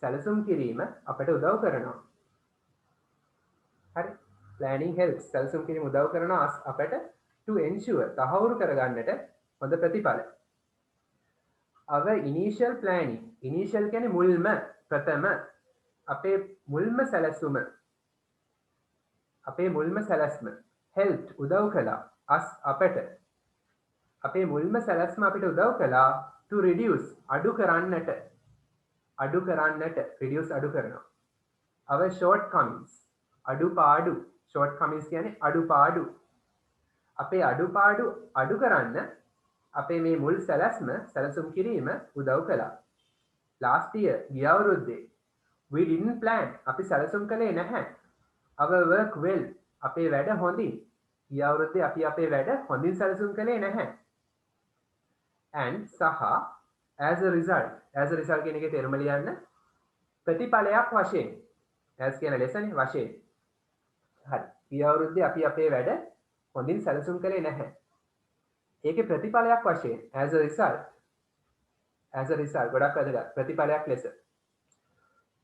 සැලසුම් කිරීම අපට උදව් කරනවා. හරි. planning helps. සැලසුම් කිරීම උදව් කරනවා us අපට to ensure. තහවුරු කරගන්නට හොඳ ප්‍රතිඵල. our initial planning. initial කියන්නේ මුල්ම, ප්‍රථම. අපේ මුල්ම සැලසුම. අපේ මුල්ම සැලැස්ම helped. උදව් කළා us අපට. අපේ මුල්ම සැලැස්ම අපිට උදව් කළා to reduce. අඩු කරන්නට. අඩු කරන්නට. reduce අඩු කරනවා. our shortcomings. අඩුපාඩු. shortcomings කියන්නේ අඩුපාඩු. අපේ අඩුපාඩු අඩු කරන්න අපේ මේ මුල් සැලැස්ම සැලසුම් කිරීම උදව් කළා. last year ගිය අවුරුද්දේ we didn't plan. අපි සැලසුම් කළේ නැහැ. our work well. අපේ වැඩ හොඳින්. ගිය අවුරුද්දේ අපි අපේ වැඩ හොඳින් සැලසුම් කළේ නැහැ. and සහ as a result. as a result කියන එකේ තේරුම ලියන්න. ප්‍රතිඵලයක් වශයෙන්. as කියන ලෙසනේ වශයෙන්. හරි. ගිය අවුරුද්දේ අපි අපේ වැඩ හොඳින් සැලසුම් කළේ නැහැ. ඒකේ ප්‍රතිඵලයක් වශයෙන් as a result. as a result ගොඩක් වැදගත්. ප්‍රතිඵලයක් ලෙස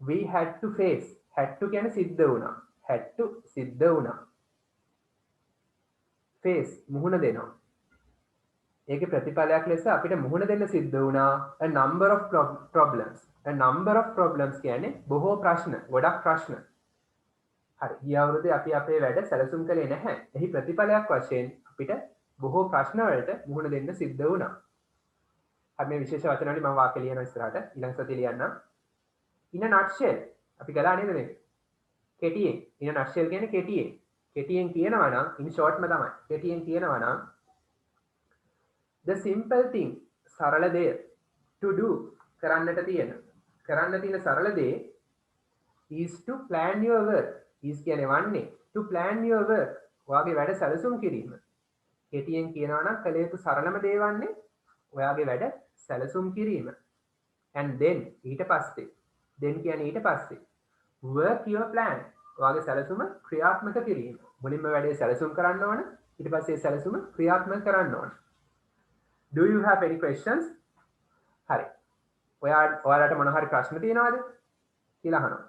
we had to face. had to කියන්නේ සිද්ධ වුණා. had to සිද්ධ වුණා. face මුහුණ දෙනවා. ඒකේ ප්‍රතිඵලයක් ලෙස අපිට මුහුණ දෙන්න සිද්ධ වුණා a number of problems. a number of problems කියන්නේ බොහෝ ප්‍රශ්න, ගොඩක් ප්‍රශ්න. හරි. ගිය අවුරුද්දේ අපි අපේ වැඩ සැලසුම් කළේ නැහැ. එහි ප්‍රතිඵලයක් වශයෙන් අපිට බොහෝ ප්‍රශ්න වලට මුහුණ දෙන්න සිද්ධ වුණා. හරි. මේ විශේෂ වචන වලින් මම වාක්‍ය ලියනවා ඉස්සරහට. ඊළඟ සතියේ ලියන්නම්. in a nutshell. අපි ගලා නේද මේක? කෙටියෙන්. in a nutshell කියන්නේ කෙටියෙන්. කෙටියෙන් කියනවා නම් in shortම තමයි. කෙටියෙන් කියනවා නම් the simple thing. සරල දේ to do. කරන්න තියෙන සරල දේ is to plan your work. is කියන්නේ වන්නේ to plan your work. ඔයාගේ වැඩ සැලසුම් කිරීම. කෙටියෙන් කියනවා නම් කළ යුතු සරලම දේ වන්නේ ඔයාගේ වැඩ සැලසුම් කිරීම. and then ඊට පස්සේ. then කියන්නේ ඊට පස්සේ. work your plan. ඔයාගේ සැලසුම ක්‍රියාත්මක කිරීම. මුලින්ම වැඩේ සැලසුම් කරන්න ඕන. ඊට පස්සේ සැලසුම ක්‍රියාත්මක කරන්න ඕන. do you have any questions? හරි. ඔයාලට මොන හරි ප්‍රශ්න තියෙනවද කියලා අහනවා.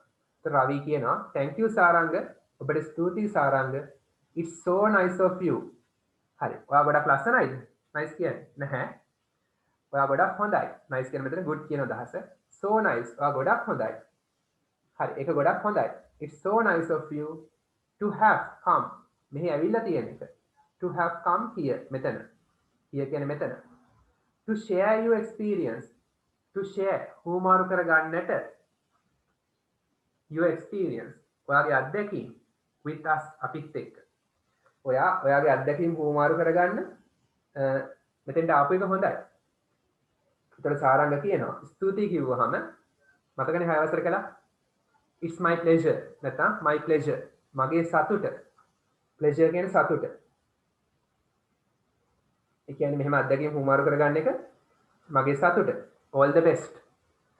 රවි කියනවා thank you සාරංග. ඔබට ස්තුතියි Saranga. it's so nice of you. හරි. ඔයා ගොඩක් ලස්සනයිද? nice කියන්නේ නැහැ. ඔයා ගොඩක් හොඳයි. nice කියන මෙතන good කියන අදහස. so nice. ඔයා ගොඩක් හොඳයි. හරි. ඒක ගොඩක් හොඳයි. it's so nice of you to have come. මෙහි ඇවිල්ලා තියෙන එක. to have come here. මෙතන. here කියන්නේ මෙතන. to share your experience. to share. හුමාරු කරගන්නට. your experience. ඔයාගේ අත්දැකීම් with us අපිත් එක්ක. ඔයාගේ අත්දැකීම් හුමාරු කරගන්න මෙතෙන්ට ආපු එක හොඳයි. ඒතර සාරංග කියනවා ස්තුතියි කිව්වහම මතකනේ 6 වසර කළා. it's my pleasure. නැත්නම් my pleasure. මගේ සතුට. pleasure කියන්නේ සතුට. ඒ කියන්නේ මෙහෙම අත්දැකීම් හුමාරු කරගන්න එක මගේ සතුට. all the best.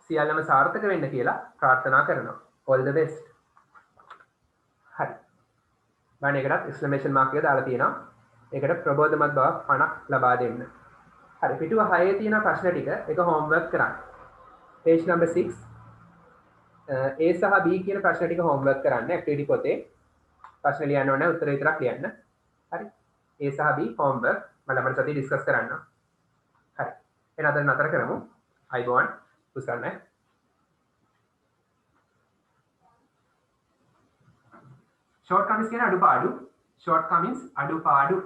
සියල්ලම සාර්ථක වෙන්න කියලා ප්‍රාර්ථනා කරනවා. all the best. හරි. මම ඒකටත් exclamation mark එක දාලා තියෙනවා. ඒකට ප්‍රබෝධමත් බවක් 50ක් ලබා දෙන්න. හරි. පිටුව 6 තියෙන ප්‍රශ්න ටික එක homework කරන්න. page number 6 A සහ B කියන ප්‍රශ්න ටික homework කරන්න activity පොතේ. ප්‍රශ්න ලියන්න ඕනේ උත්තර විතරක් ලියන්න. හරි. A සහ B homework මම ළමයි සතිය discuss කරන්න. හරි. එහෙනම් අද නතර කරමු. අයිබෝන් උසන්න. shortcomings කියන අඩුපාඩු. shortcomings අඩුපාඩු.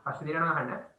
ප්‍රශ්න දිනනවා අහන්න.